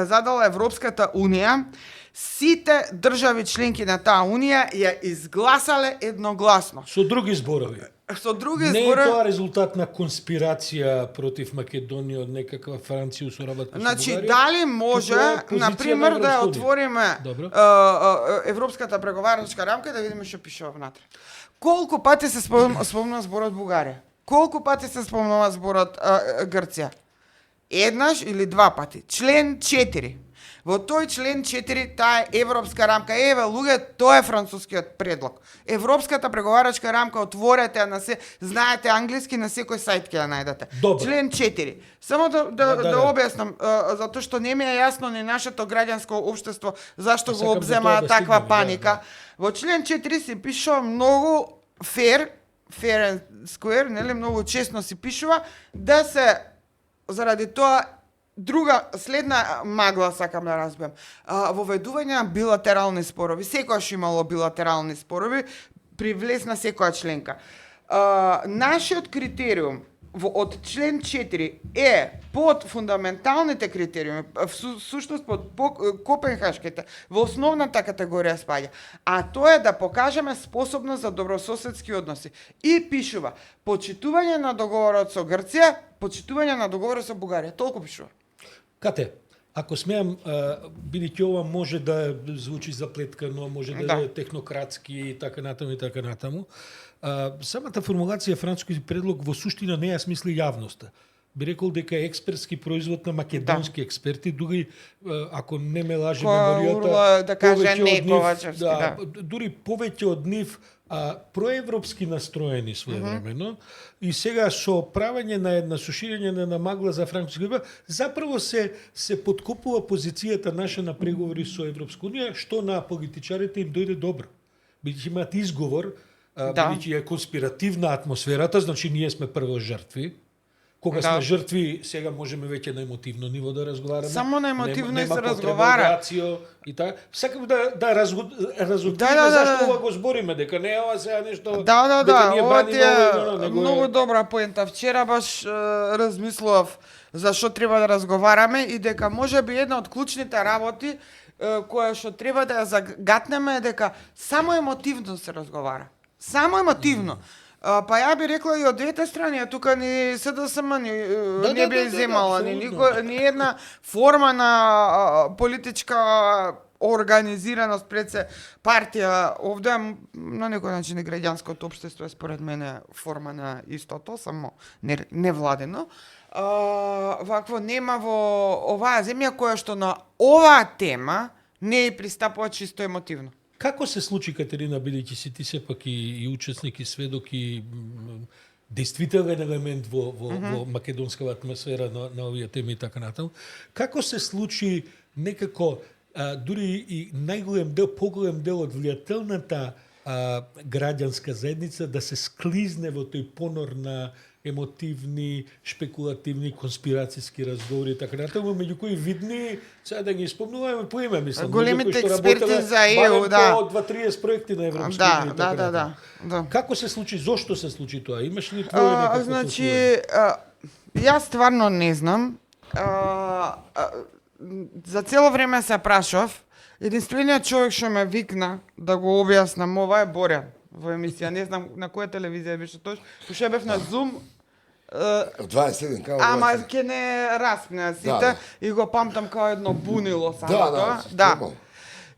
задала Европската Унија. Сите држави членки на таа Унија ја изгласале едногласно. Со други зборови. Со други не зборови. Не е тоа резултат на конспирација против Македонија од некаква Франција соработка со Бугарија? Значи, дали може, например, да ја отвориме Европската преговарачка рамка и да видиме што пише внатре. Колку пати се спомнува зборот Бугарија? Колку пати се спомнува зборот Грција? Еднаш или два пати. Член 4. Во тој член 4 таа европска рамка, еве луѓе, тоа е францускиот предлог. Европската преговарачка рамка, отворете ја на се, знаете англиски, на секој сајт ќе ја најдете. Добро. Член 4. Само да објаснам, затоа што не ми е јасно ни нашето граѓанско општество зашто го обзема таква паника. Во член 4 се пишува многу fair and square, нели, многу честно се пишува да се заради тоа друга следна магла сакам да разберам. Воведување на билатерални спорови, секогаш имало билатерални спорови при влез на секоја членка. Нашиот критериум од член 4 е под фундаменталните критериуми, всушност под копенхашките, во основната категорија спаѓа, а тоа е да покажеме способност за добрососедски односи. И пишува почитување на договорот со Грција, почитување на договорот со Бугарија. Толку пишува. Кате, ако смеам, бидејќи ова може да звучи заплеткано, може да е технократски и така натаму и така натаму, самата формулација француски предлог во суштина не ја смисли јавноста. би рекол дека е експертски производ на македонски експерти, дури ако не ме лаже Која меморијата, урла да каже повеќе не од нив, Ковачевски, да, дури повеќе од нив проевропски настроени своевремено и сега со правење на една со ширење на магла за француски заправо се подкопува позицијата наша на преговори со Европска унија, што на политичарите им дојде добро. Бидејќи имаат изговор, бидејќи е конспиративна атмосферата, значи ние сме прво жртви. Кога сме жртви, сега можеме веќе на емотивно ниво да разговараме. Само на емотивно нема се разговара. И така. Сакам да разоткриме зашто ова го збориме, дека не е ова сега нешто дека ние ова браниме ти ова, е многу добра поента. Вчера баш размислував зашто треба да разговараме и дека можеби една од клучните работи која што треба да ја загатнеме е дека само емотивно се разговара. Само емотивно. Па ја би рекла и од двете страни, а тука ни СДСМ не би земала ни една форма на политичка организираност пред се партија. Овде на некој начин и граѓанското општество е според мене форма на истото, само невладено. Вакво нема во оваа земја која што на оваа тема не е пристапува чисто емотивно. Како се случи, Катерина, бидејќи си ти сепак и учесник и сведок и действителен елемент во македонскава атмосфера на овие теми и така натаму, како се случи некако дури и најголем дел, поголем дел од влијателната граѓанска заедница да се склизне во тој понор на емотивни, шпекулативни, конспирацијски разговори и така натаму, меѓу кои видни, сега да ги спомнуваме по име, мислам, големите експерти за ЕУ, да. Од 2-30 проекти на Европска унија и така натаму. Да. Како се случи, зошто се случи тоа? Имаш ли твое некакво значи, јас стварно не знам. За цело време се прашав. Единствениот човек што ме викна да го објаснам ова е Борјан во емисија. Не знам на која телевизија беше тој. Пошто бев на Zoom. 27 као. Ама ќе не распнеа сите и го памтам као едно бунило само тоа. Да.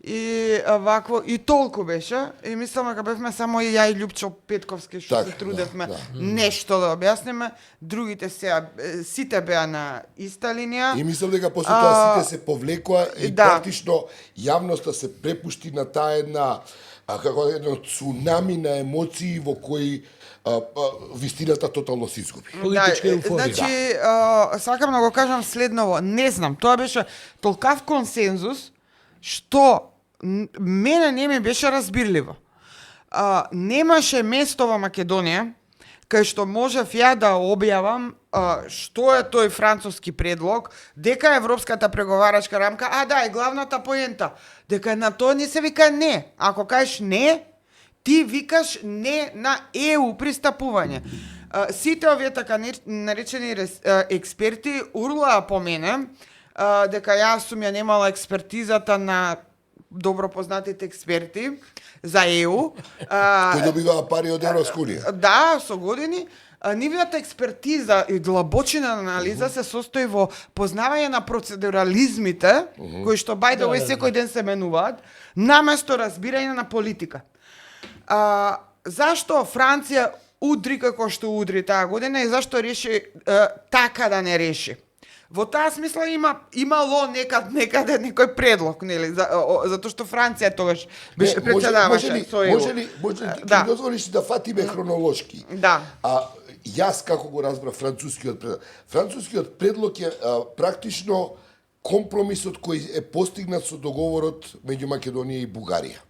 И вакво и толку беше и мислам дека бевме само и ја и Љупчо Петковски што се трудевме нешто да објасниме, другите сите беа на иста линија. И мислам дека после тоа сите се повлекоа и практично јавноста се препушти на таа една како едно цунами на емоции во кои вистината тотално се изгуби. Политичка еуфорија. Значи, сакам да го кажам следново, не знам, тоа беше толкав консензус што мене не ми беше разбирливо. Немаше место во Македонија кај што можев ја да објавам што е тој француски предлог, дека европската преговарачка рамка, и главната поента, дека на тоа не се вика не. Ако кажеш не, ти викаш не на ЕУ пристапување. Сите овие така наречени експерти урлаа по мене, дека јас сум ја немала експертизата на добро познатите експерти за ЕУ. Кои добиваа пари од Европска унија. Да, со години. Нивната експертиза и длабочина на анализа се состои во познавање на процедурализмите, кои што by the way секој ден се менуваат, наместо разбирање на политика. Зашто Франција удри како што удри таа година и зашто реши така да не реши? Во таа смисла имало некаде некој предлог, нели, затоа што Франција тогаш беше председаваше со ЕУ. Може ли ќе дозволиш да фатиме хронолошки? Да. Јас како го разбрав францускиот предлог. Францускиот предлог е практично компромисот кој е постигнат со договорот меѓу Македонија и Бугарија.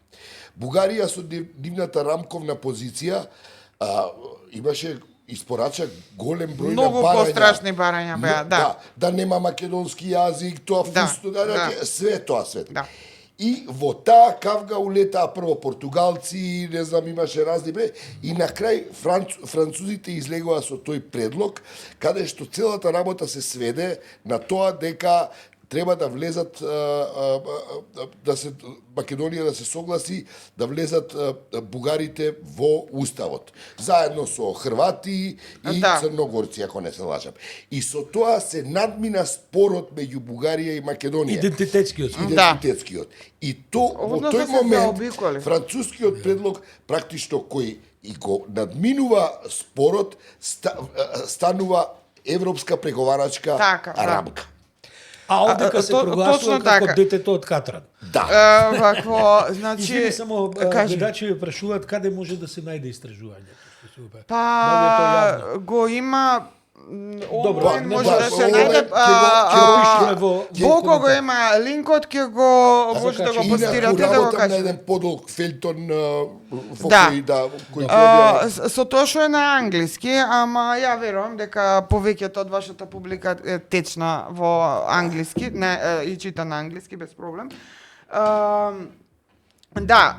Бугарија со нивната рамковна позиција имаше испорача голем број многу на барања. Многу пострашни барања беа, да нема македонски јазик, тоа фусто, све тоа. Да. И во таа кавга улетаа прво португалци, не знам, имаше разни и на крај французите излегоа со тој предлог, каде што целата работа се сведе на тоа дека треба да влезат Македонија да се согласи да влезат бугарите во уставот, заедно со хрвати и црногорци, ако не се лажам. И со тоа се надмина спорот меѓу Бугарија и Македонија. Идентитетскиот. И во тој момент францускиот предлог практично кој и го надминува спорот станува европска преговарачка Така, да. рамка. А овдека се прогласува точно како така. детето од Катран. Да. Вакво, значи Извини, само кажи. гледачи ве прашуваат каде може да се најде истражувањето. Дали е тоа Па јавно? го има Добро, онлайн може да, да се овде најде. ќе го пишеме во Волко го коментар. има линкот, ќе го може да го закачи. постирате Инаку да го работам на кажете. еден подолг фелтон во Да. кој ќе Со тоа што е на англиски, ама ја верувам дека повеќето од вашата публика е течна во англиски, не и чита на англиски без проблем. Да,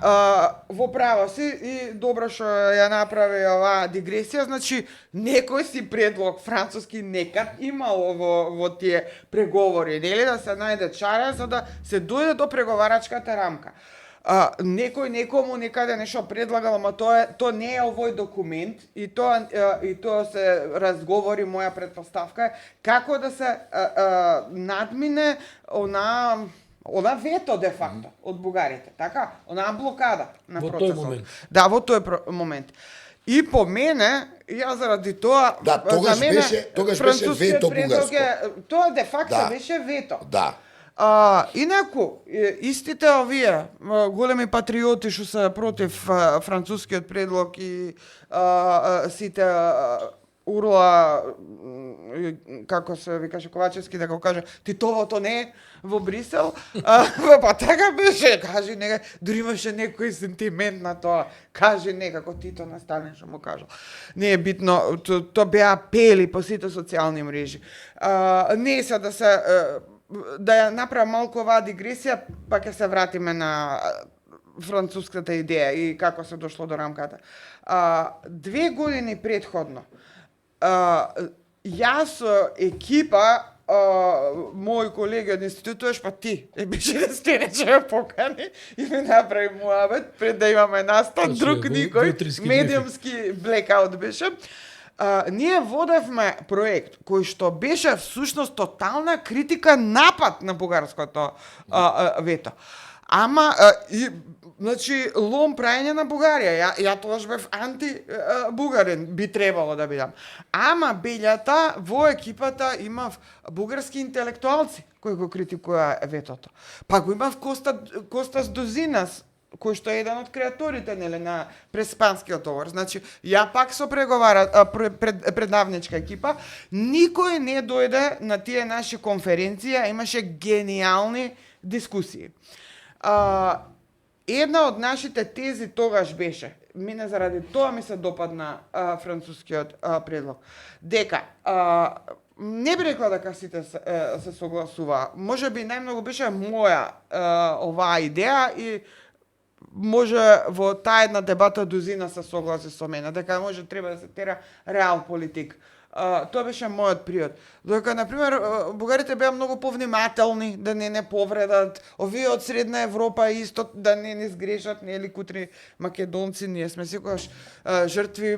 во право си и добро што ја направи оваа дигресија, значи некој си предлог француски некад имало во тие преговори, нели да се најде чара за да се дојде до преговарачката рамка. Некој некому некаде нешто предлагал, ама тоа не е овој документ и тоа се разговори, моја претпоставка е како да се надмине она вето де факто од бугарите, така? Онаа блокада на Во тој процесот. момент. Да, во тој момент. И по мене, ја заради тоа, Да, тогаш за мене, тогаш беше францускиот вето предлог бугарско. Тоа де факто Да. беше вето. Да. Инаку, истите овие големи патриоти што се против францускиот предлог и сите урла, како се викаше Ковачевски да го каже, Титовото не е во Брисел, па така беше, кажи нека, дури имаше некој сентимент на тоа, кажи некако Тито настане што му кажал. Не е битно, тоа беа апели по сите социјални мрежи. Не се да ја направам малку оваа дигресија, па ќе се вратиме на француската идеја и како се дошло до рамката. 2 години претходно, јас екипа, мои колеги од институтот, па ти, беше да стене че ја покани и ми направи муабет пред да имаме настан, друг никој, медиумски блекаут беше. Ние водевме проект кој што беше всушност тотална критика, напад на бугарското вето. Ама, значи, лом прајање на Бугарија. Ја тогаш бев анти-бугарин, би требало да бидам. Ама, белјата, во екипата имав бугарски интелектуалци кои го критикуја ветото. Па го имав Костас Дозинас, кој што е еден од креаторите, нели, на преспанскиот товар. Значи, ја пак со предавничка екипа, никој не дојде на тие наши конференции, имаше гениални дискусии. Една од нашите тези тогаш беше, мене заради тоа ми се допадна францускиот предлог, дека не би рекла дека сите се согласуваа. Може би најмногу беше моја оваа идеја и може во таа една дебата Дузина се согласи со мене, дека може треба да се тера реал политик. Тоа беше мојот приод. Додека, например, бугарите беа многу повнимателни да не повредат, овие од Средна Европа исто да не сгрешат, нели, кутри македонци, ние сме секогаш жртви,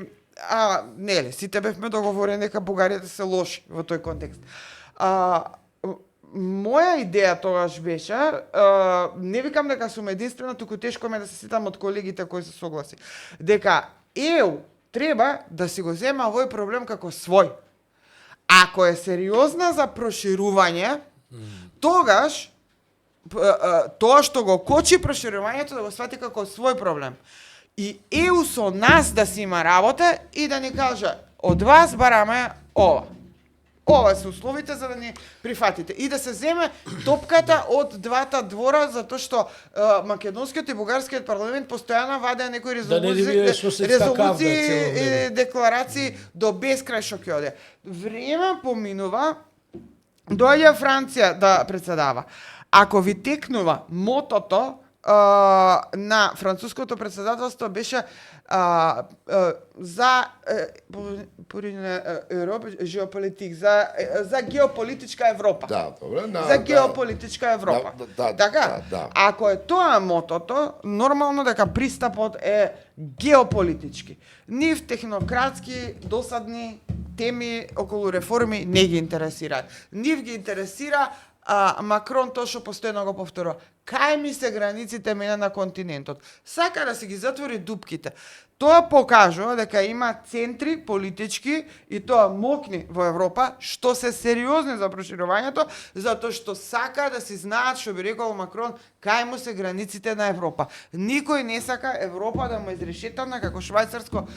нели, сите бевме договорени дека бугарите се лоши во тој контекст. Моја идеја тогаш беше, не викам дека сум единствена, туку тешко ме да се сетам од колегите кои се согласи, дека ЕУ треба да си го зема овој проблем како свој. Ако е сериозна за проширување, тогаш тоа што го кочи проширувањето да го свати како свој проблем. И ЕУ со нас да си има работа и да ни каже, од вас бараме ова. Ова се условите за да ни прифатите. И да се земе топката од двата двора, затоа што македонскиот и бугарскиот парламент постојано вадеа некои резолуции и декларации до бескрај што ќе оде. Време поминува, доаѓа Франција да председава. Ако ви текнува мотото на француското председателство беше за Европа, геополитик, за геополитичка Европа. Да, добре, за геополитичка Европа. Така? Ако е тоа мотото, нормално дека пристапот е геополитички. Нив технократски, досадни теми околу реформи не ги интересираат. Нив ги интересира Макрон тоа што постојано го повторува. кај ми се границите мене на континентот. Сака да си ги затвори дупките. Тоа покажува дека има центри политички и тоа мокни во Европа, што се сериозни за проширувањето, затоа што сака да си знаат, што би рекол Макрон, кај му се границите на Европа. Никој не сака Европа да му изрешетана како швајцарско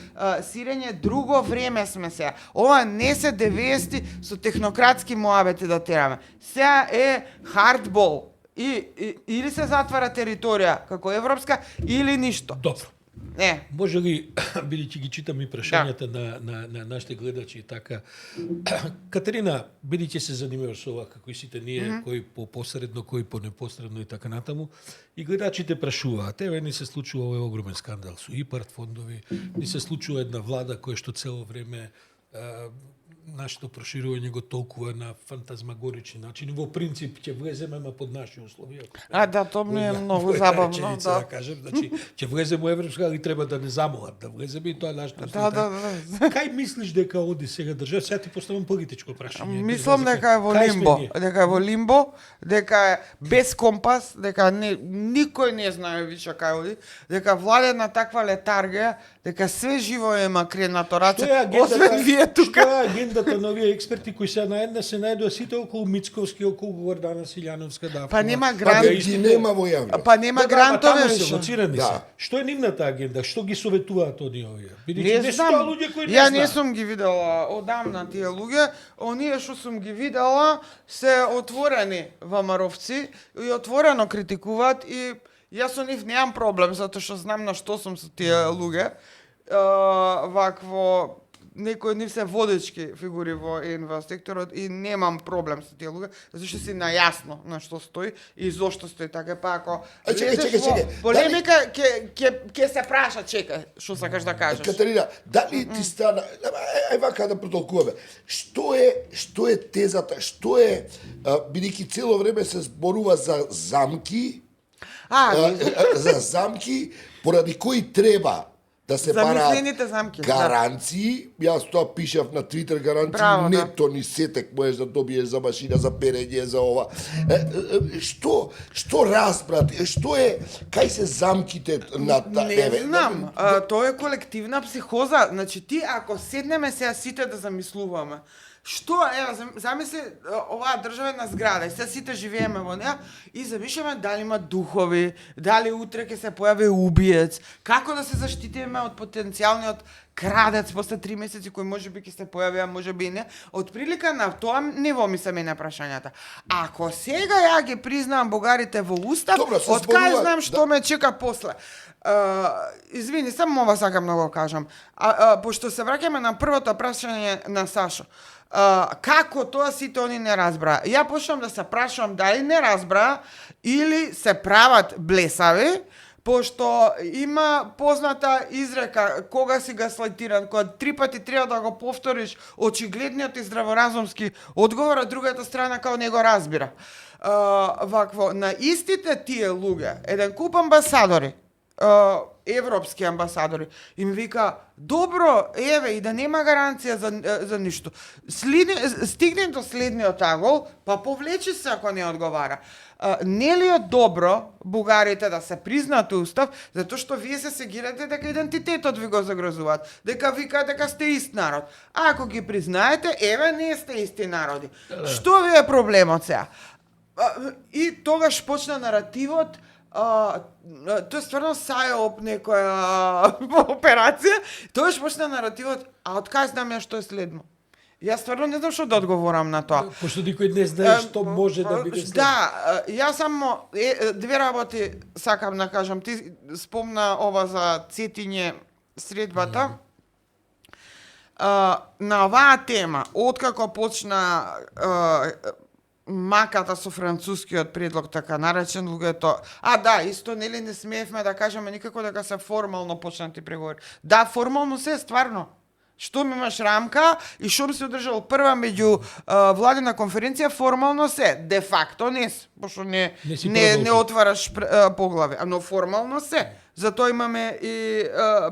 сирење, друго време сме сега. Ова не се 90-ти со технократски моабети да тераме. Сега е хардбол. Или се затвара територија како европска, или ништо. Добро. Не. Може ли, бидејќи ги читам и прашањата на нашите гледачи и така, Катерина, бидејќи се занимаваш со ова, како и сите ние, кој по посредно, кој по непосредно и така натаму, и гледачите прашуваат, еве ни се случува овој огромен скандал со ИПАРД фондови, ни се случува една влада која што цело време нашето проширување го толкува на фантазмагорични начини. Во принцип ќе влеземе, ама под наши услови. Да, тоа ми е многу забавно, да кажем, значи ќе влеземе во европска, али треба да не замолат да влеземе и тоа е нашето услови. Да. Кај мислиш дека оди сега држава? Сега ти поставам политичко прашање. Мислам дека е во лимбо, дека е без компас, дека никој не знае више кај оди, дека владе на таква летаргија, дека све живо ема кренато раце, освен вие тука. Што е агендата на овие експерти кои се најдоа сите околу Мицковски, околу Гордана Силјановска, да. Па нема Па грант. ги нема во јавност. Па нема грантове се више. лоцирани се. Да. Што е нивната агенда? Што ги советуваат оние овие? Не Не знам. тоа луѓе кои не Ја знаат. не сум ги видела одамна тие луѓе. Оние што сум ги видела се отворени ВМРО-вци и отворено критикуваат и јас со нив немам проблем затоа што знам на што сум со тие луѓе. Вакво некои од нив се водечки фигури во инвеститорот и немам проблем со тие луѓе, затоа што си најасно на што стои и зошто стои така. Па ако чекај. полемика ќе се праша, чекај, што сакаш да кажеш. Катерина, дали ти стана, ај вака да протолкуваме. Што е тезата? Што е, бидејќи цело време се зборува за замки, за замки поради кои треба да се замислените замки, гаранции, јас тоа пишав на Твитер, гаранции, Браво, нето ни сетек можеш да добиеш за машина, за перење, за ова. Што разбрат, што е, кај се замките на Не знам, тоа е колективна психоза. Значи ти ако седнеме сега сите да замислуваме, што, замисли оваа држава е на зграда и сега сите живееме во неа и замишляме дали има духови, дали утре ќе се појави убиец, како да се заштитиме од потенцијалниот крадец после 3 месеци кој можеби ќе се појави, а можеби и не. Од прилика на тоа ниво ми се мене прашањата. Ако сега ја ги признавам бугарите во устав, од кај знам што ме чека после? Извини, само ова сакам да го кажам. Пошто се враќаме на првото прашање на Сашо. Како тоа сите они не разбраа? Ја почнам да се прашувам дали не разбраа или се прават блесави, пошто има позната изрека кога си гаслайтиран, кога 3 пати треба да го повториш очигледниот и здраворазумски одговор, а другата страна као не го разбира. Вакво, на истите тие луѓе, еден куп амбасадори, европски амбасадори, им вика, добро, еве, и да нема гаранција за ништо. Стигне до следниот агол, па повлечи се ако не одговара. Нели е добро бугарите да се признаат устав, затоа што вие се сегирате дека идентитетот ви го загрозуваат, дека викаат дека сте ист народ. А ако ги признаете, еве, не сте исти народи. Што ви е проблемот сега? И тогаш почна наративот, тоа е стварно сајоп некоја операција, тогаш почна наративот, а од кај знам ја што е следно? Јас стварно не знам што да одговорам на тоа. Пошто никој не знае што може да биде следно. Да, јас само две работи сакам да кажам. Ти спомна ова за Цетиње средбата. На оваа тема, откако почна маката со францускиот предлог, така наречен, луѓето... исто, нели не смеевме да кажеме никако дека се формално почнати преговори. Да, формално се, стварно. Штом имаш рамка и шум се одржал прва меѓу владина конференција, формално се, де факто не се, пошто не отвараш поглави, но формално се. Затоа имаме и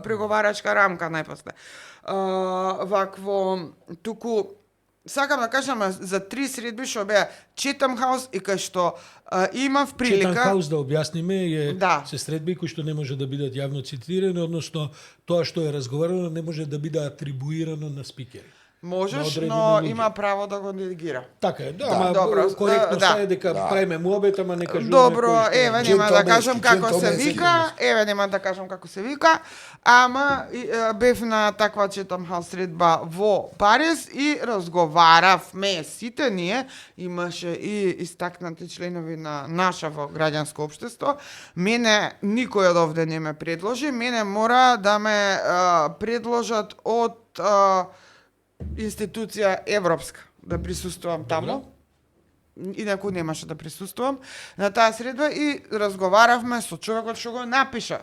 преговарачка рамка најпосле. Вакво, туку сакам да кажам за 3 средби што беа Четам Хаус и кај што имав Четан прилика хаус, да објасниме, Да. се средби кои што не може да бидат јавно цитирани, односно тоа што е разговарано не може да биде атрибуирано на спикери. можеш, одредени но луѓе. има право да го делегира. Така е, ама добро, коректно да. е дека правиме муабет, ама не кажуваме Добро, кој што е. еве нема да кажам како се Джентълменски, вика, еве нема да кажам како се вика, ама бев на таква Четам Хаус средба во Париз и разговаравме сите ние, имаше и истакнати членови на нашаво граѓанско општество. Мене никој од овде не ме предложи, мене мора да ме предложат од институција европска да присуствувам таму. Инаку немаше да присуствувам на таа средба и разговаравме со човекот што го напиша.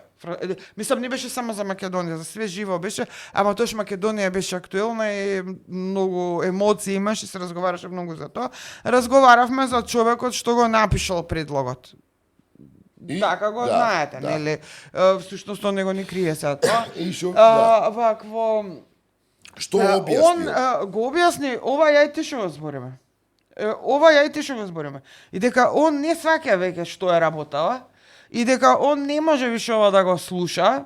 Мислам, не беше само за Македонија, за све живо беше, ама тоаш Македонија беше актуелна и многу емоции имаше и се разговараше многу за тоа. Разговаравме за човекот што го напишал предлогот. И- Така го да, знаете, да. нели? Всушност он не го ни крие сега тоа. И шо, да. Вакво Што он објасни? го објасни, ова ја и ти што го збориме. Ова ја и ти што го збориме. И дека он не сваќа веќе што е работава и дека он не може више ова да го слуша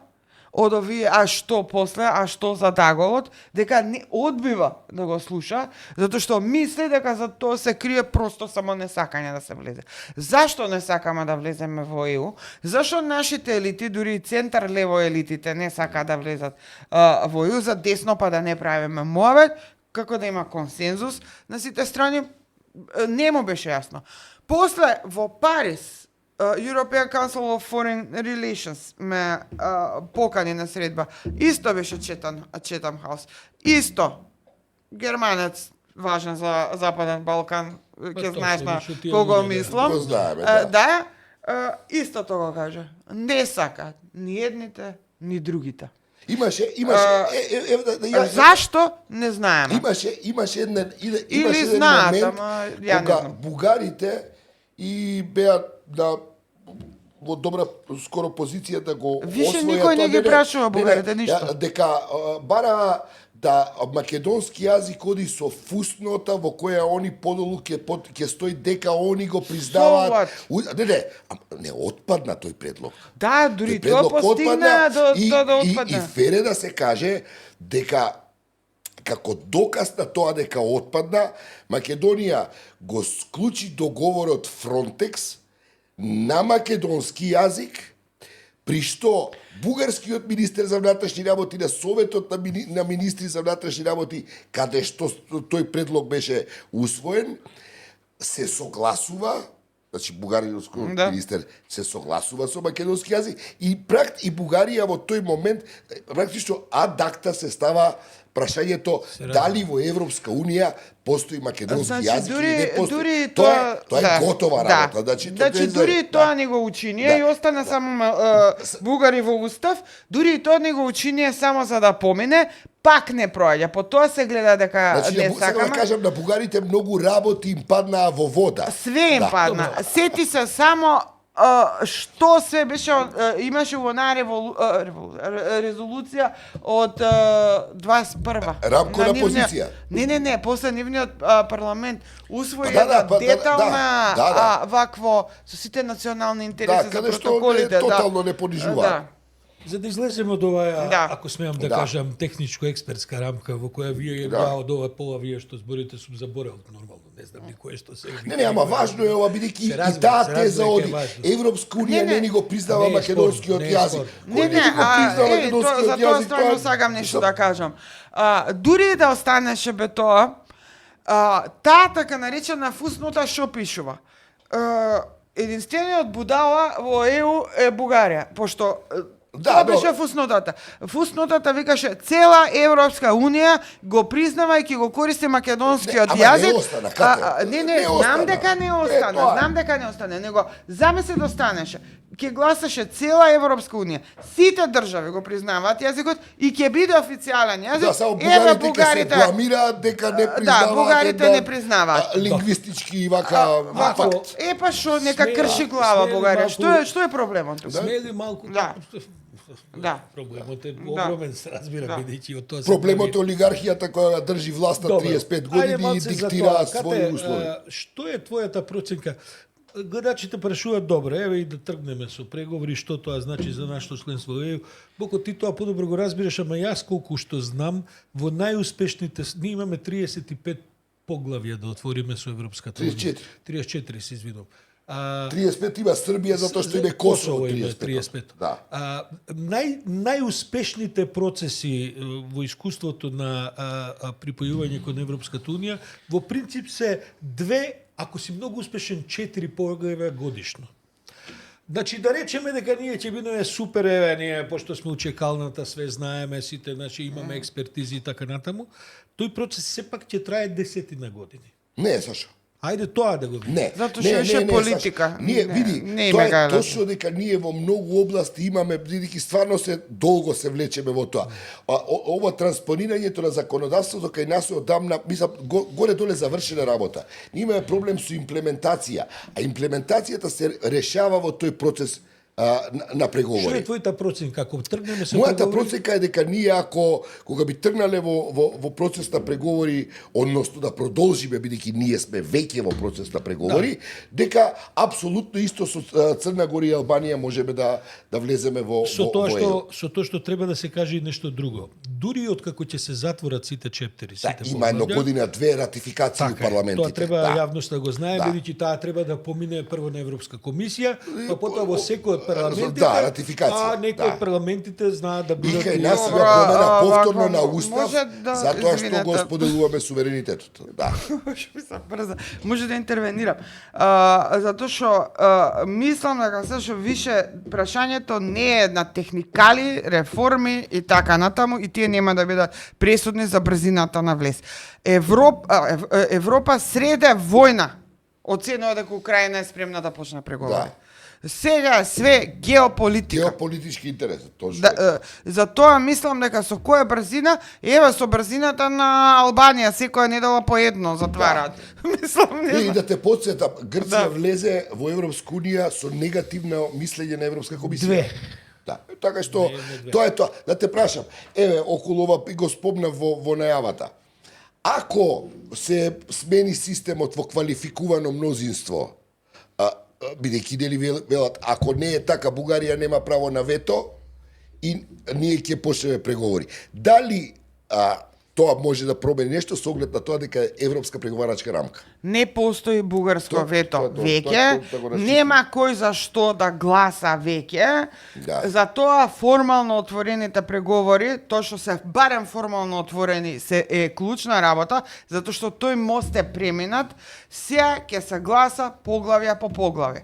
од овие а што после, а што за таголот, дека не одбива да го слуша, затоа што мисли дека за тоа се крие просто само несакање да се влезе. Зашто не сакаме да влеземе во ЕУ? Зашто нашите елити, дури и центар лево елитите не сакаат да влезат во ЕУ, за десно па да не правиме муавет, како да има консензус на сите страни, не му беше јасно. После во Париз European Council of Foreign Relations ме покани на средба. Исто беше Четам Хаус. Исто. Германец, важен за Западен Балкан, ќе тоа знаеш се на више тие кого луѓе, да. мислам. Го знаеме, да. Да, истото го кажа. Не сакаат ни едните, ни другите. Имаше Зашто? Не знаеме. имаше еден Или знаат, момент ама ја не кога знам. бугарите и беа во добра скоро позиција да го Више освојат никој не тоа, ги прашува бугарите ништо. дека бара да македонски јазик оди со фуснота во која они подолу ќе стои дека они го признаваат. Не отпадна тој предлог. Да, дури Тој тоа предлог постигна отпадна да и отпадне. фере да се каже дека како доказ на тоа дека отпадна, Македонија го склучи договорот Фронтекс на македонски јазик, при што бугарскиот министер за внатрешни работи на Советот на министри за внатрешни работи, каде што тој предлог беше усвоен, се согласува, значи бугарскиот министер се согласува со македонски јазик и Бугарија во тој момент практично ад акта се става прашањето дали во Европска Унија постои македонски јазик или не постои. Тоа е готова работа. Значи дури тоа не го учинија и остана само бугари во устав, дури и тоа не го учинија само за да помине, пак не проаѓа. По тоа се гледа дека Значи, не сега да сакаме. кажам, на бугарите многу работи им паднаа во вода. Све им падна. Сети се само што се беше имаше во онаа резолуција од 21-ва. Рамкова позиција. Не, после нивниот парламент усвои Да, детална вакво со сите национални интереси за каде што протоколите. тотално не понижува. За да излеземе од оваа, Да. ако смеам да кажам, техничко-експертска рамка во која вие од ова пола вие што зборите сум заборел нормално, не знам никое што се. Не, ама важно е ова бидејќи и таа теза оди. Европска унија не ни го признава македонскиот јазик. Не, за тоа стварно сакам нешто да кажам. Дури да останеше бе тоа, таа така наречена фуснота што пишува? Единствениот будала во ЕУ е Бугарија, пошто тоа беше фуснотата. Фуснотата викаше цела Европска унија го признава и ќе го користи македонскиот јазик. Не, знам дека не остана, него замисли да останеше. Ќе гласаше цела Европска унија. Сите држави го признаваат јазикот и ќе биде официјален јазик. Да, само бугарите се бламираат дека не признаваат. Да, бугарите не признаваат. Лингвистички вака факт. Па што нека крши глава Бугарија. Што е проблемот тука? Смели малку Да. Проблемот е Да. огромен, се разбира, Да. бидејќи од тоа се Проблемот е прави- олигархијата која држи власта Добро. 35 Ајде години и малце за диктира тоа. своји Кате, услови. Што е твојата проценка? Гледачите прашуваат добро, еве и да тргнеме со преговори, што тоа значи за нашето членство во ЕУ. Боко ти тоа подобро го разбираш, ама јас колку што знам, во најуспешните, ние имаме 35 поглавја да отвориме со Европската унија. 34. 34, се извинувам. 35 има Србија затоа што има Косово има 35. Да. Најуспешните процеси во искуството на припојување кон Европската унија во принцип се две, ако си многу успешен, 4 поглавја годишно. Значи да речеме дека ние ќе бидеме супер, еве ние пошто сме учекалната, све знаеме сите, значи имаме експертизи и така натаму, тој процес сепак ќе трае десетина години. Не, Сашо. Ајде тоа да го видиме. Не. Затоа не, што не, беше не, политика. Сашо. Ние, Не, види, не тоа има е га да точно дека ние во многу области имаме, бидејќи стварно се долго се влечеме во тоа. Ова транспонирањето на законодавството кај нас е одамна, мислам, горе доле завршена работа. Ние имаме проблем со имплементација, а имплементацијата се решава во тој процес на Што преговори. е твојата проценка? Ако тргнеме со Мојата преговори? проценка е дека ние ако кога би тргнале во процес на преговори, односно да продолжиме бидејќи ние сме веќе во процес на преговори, дека апсолутно исто со Црна Гора и Албанија можеме да влеземе во Со во ЕУ. тоа што треба да се каже и нешто друго. Дури откако ќе се затворат сите чептери, Да, сите има едно поглавја, година две ратификации така у парламентите. тоа треба да. јавноста да го знае, Да. бидејќи таа треба да помине прво на Европска комисија, па потоа во секој од парламентите, Да, ратификација, а некои да. од парламентите знаат да И бидат кај и- нас Добро, има промена повторно вака, на устав, може да- затоа што извинете. го споделуваме суверенитетот. Да. Што ми се брза. Може да интервенирам. Затоа што мислам дека се што више прашањето не е на техникали, реформи и така натаму и тие нема да бидат пресудни за брзината на влез. Европа среде војна оценува дека Украина е спремна да почне преговори. Да. Сега е све геополитика. Геополитички интерес, точно. Да, за тоа мислам дека со која брзина, еве со брзината на Албанија секоја недела по едно затвараат. Мислам не И знам. да те подсетам, Грција Да. влезе во Европска унија со негативно мислење на Европска комисија. Две. Да, така што две. тоа е тоа. Да те прашам, еве околу ова и го спомнав во најавата. Ако се смени системот во квалификувано мнозинство, бидејќи нели велат, ако не е така, Бугарија нема право на вето и ние ќе почнеме преговори. Дали тоа може да промени нешто со оглед на тоа дека е европска преговарачка рамка? Не постои бугарско Тоа- вето тоа- тоа- веќе, тоа го расчитам. нема кој за што да гласа веќе. Да. Затоа формално отворените преговори, тоа што се барем формално отворени, се е клучна работа, затоа што тој мост е преминат, сега ќе се гласа поглавја по поглавје.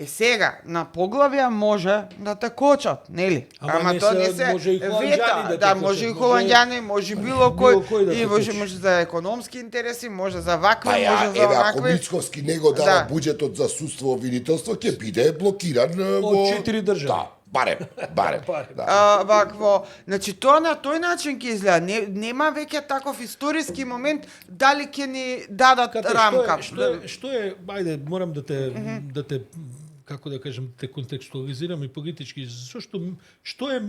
Сега, на поглавја може да те кочат, нели? Ама не тоа се- може и холанѓани да те да, кочат, може и може- холанѓани, може било било кој, кој да и те може, кочи. може за економски интереси, може за вакви, Па ја, може за еве, ако онакви. Мицковски не го дава Да. буџетот за судство обвинителство, ќе биде блокиран во... 4 држави. Да, барем. Барем. Да. Вакво, значи тоа на тој начин ќе изгледа. Нема веќе таков историски момент дали ќе ни дадат Кате, рамка. Што е, ајде, морам да те како да кажем, те контекстуализирам и политички.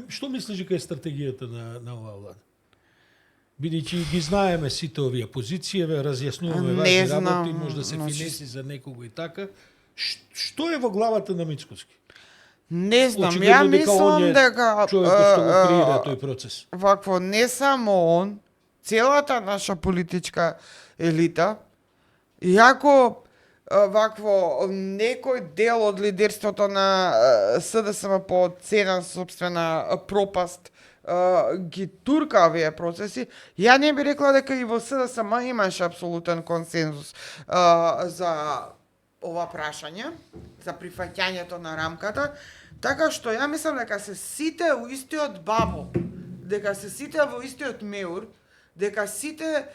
Што мислиш дека е стратегијата на оваа влада? Бидејќи ги знаеме сите овие позиции, разјаснуваме Не важни знам, работи, може да се значи- финеси за некого и така. Што е во главата на Мицкоски? Не знам, ја Очигледно дека он мислам е дека човекот што го креира тој процес. вакво не само он, целата наша политичка елита, иако вакво некој дел од лидерството на СДСМ по цена собствена пропаст ги турка овие процеси, ја не би рекла дека и во СДСМ имаше апсолутен консензус за ова прашање, за прифаќањето на рамката, така што ја мислам дека се сите у истиот бабл, дека се сите во истиот меур, дека сите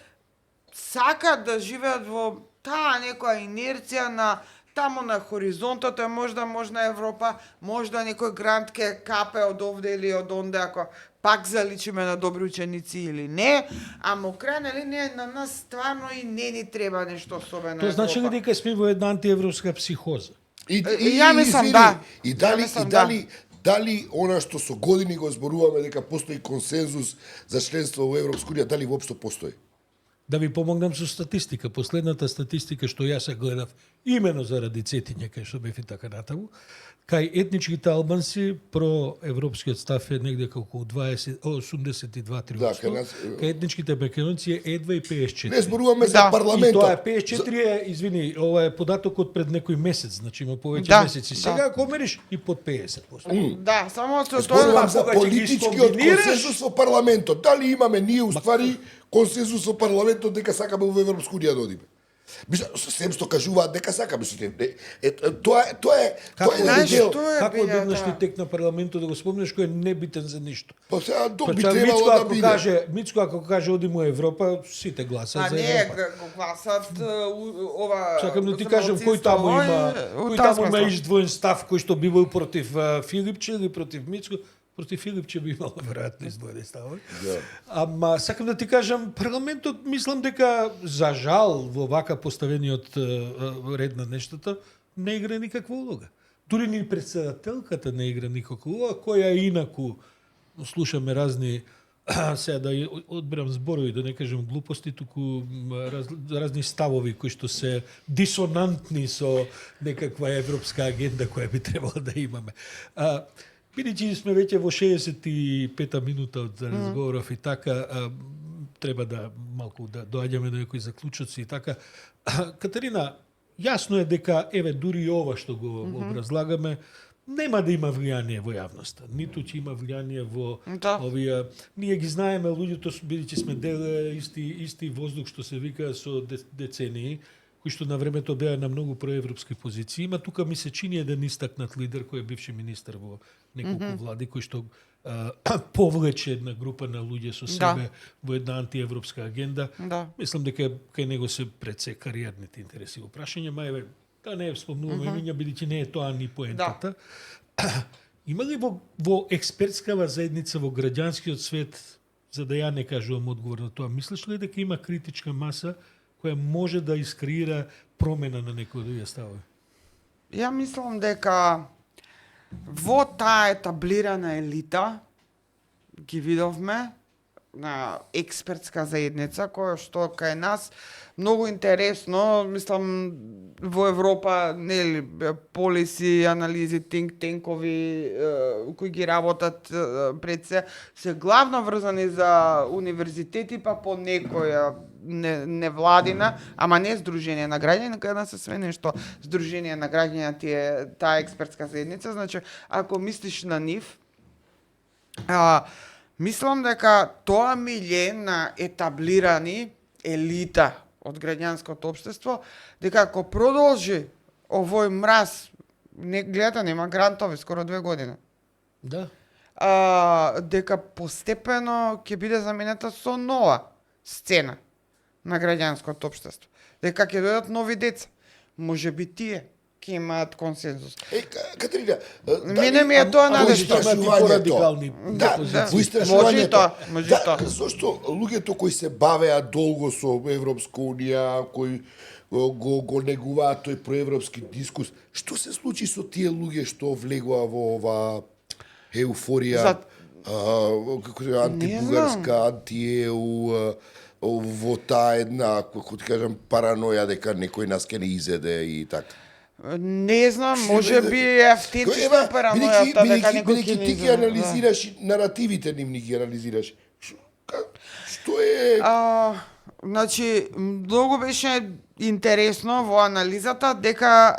сакат да живеат во таа некоја инерција на таму на хоризонтот е можда Европа, можда некој грант ке капе од овде или од онде ако пак заличиме на добри ученици или не, ама крајна линија на нас стварно и не ни треба нешто особено. Тоа значи ли Европа. дека сме во една антиевропска психоза? Ја мислам, извини, да. И Ја дали, мислам, и дали дали она што со години го зборуваме дека постои консензус за членство во Европска унија, дали воопшто постои? Да ви помогнам со статистика. Последната статистика што јас ја гледав, имено заради Цетиње, кај што бев и така натаму, кај етничките албанци проевропскиот став е негде околу 82-3%. Да, кај нас- Кај етничките македонци е едва и 54. Не зборуваме за Да. И парламентот. тоа е 54 е, извини, ова е податок од пред некој месец, значи има повеќе Да, месеци. да. Сега ако мериш и под 50%. Да, само со Зборувам тоа за кога ќе ги политичкиот скомбинираш- консензус во парламентот. Дали имаме ние уствари консензус во парламентот дека сакаме во Европска унија да одиме? Мисля, сем што кажуваат дека сакаме, тоа е знаеш дел. што е Како билјата? еднаш ти текна парламентот да го спомнеш кој е небитен за ништо. Па сега тоа би Па, требало Мицко да ако биде. каже, Мицко ако каже одиме во Европа, сите гласаат за не, Европа. го гласат ова... Сакам да ти за кажам кој таму малцинство, има, од кој таа таму има смисла. издвоен став кој што би бил против Филипче или против Мицко. Против Филипче би имало веројатно издвоени ставови. Да. Ама сакам да ти кажам, парламентот мислам дека за жал во вака поставениот ред на нештата не игра никаква улога. Дури ни председателката не игра никаква улога, која инаку слушаме разни сега да одберам зборови, да не кажем глупости, туку разни ставови кои што се дисонантни со некаква европска агенда која би требало да имаме. Бидејќи сме веќе во 65-та минута од разговоров и така, треба да малку да доаѓаме до некои заклучоци и така. Катерина, јасно е дека еве дури и ова што го образлагаме нема да има влијание во јавноста, ниту ќе има влијание во Да. овие. Ние ги знаеме луѓето, бидејќи сме деле исти воздух што се вика со децении, кои што на времето беа на многу проевропски позиции. Има тука ми се чини еден истакнат лидер кој е бивши министер во неколку влади, кој што повлече една група на луѓе со себе во една антиевропска агенда. Да. Мислам дека кај него се пред се кариерните интереси во прашање, мајве, да не спомнуваме имиња, бидејќи не е тоа ни поентата. Има ли во експертскава заедница, во граѓанскиот свет, за да ја не кажувам одговор на тоа, мислиш ли дека има критичка маса која може да искреира промена на некои од овие ставови? Ја мислам дека во таа етаблирана елита ги видовме на експертска заедница која што кај нас многу интересно, мислам во Европа, нели, полиси, анализи, think tankoви кои ги работат пред се главно врзани за универзитети, па по некоја невладина, ама не здружение на граѓани, кај нас се све нешто здружение на граѓани тие таа експертска заедница. Значи, ако мислиш на нив, мислам дека тоа милје на етаблирани елита од граѓанското општество, дека ако продолжи овој мраз, гледате, нема грантови скоро 2 години. Да. Дека постепено ќе биде заменета со нова сцена на граѓанското општество. Дека ќе дојдат нови деца. Може би тие ќе имаат консензус. Катерина, Мене ми е тоа надежда. Порадикални Да, позиции. во истражувањето. Може и тоа, може и тоа. Зошто луѓето кои се бавеа долго со Европска унија, кои го негуваат тој проевропски дискус, што се случи со тие луѓе што влегоа во ова еуфорија, како се антибугарска, анти-ЕУ, во таа една, како ти кажам, параноја дека некој нас ќе не изеде и така. Не знам, може би е автентична паранојата дека некој ќе ти ги анализираш и наративите нивни ги анализираш. Што е... Значи, многу беше интересно во анализата дека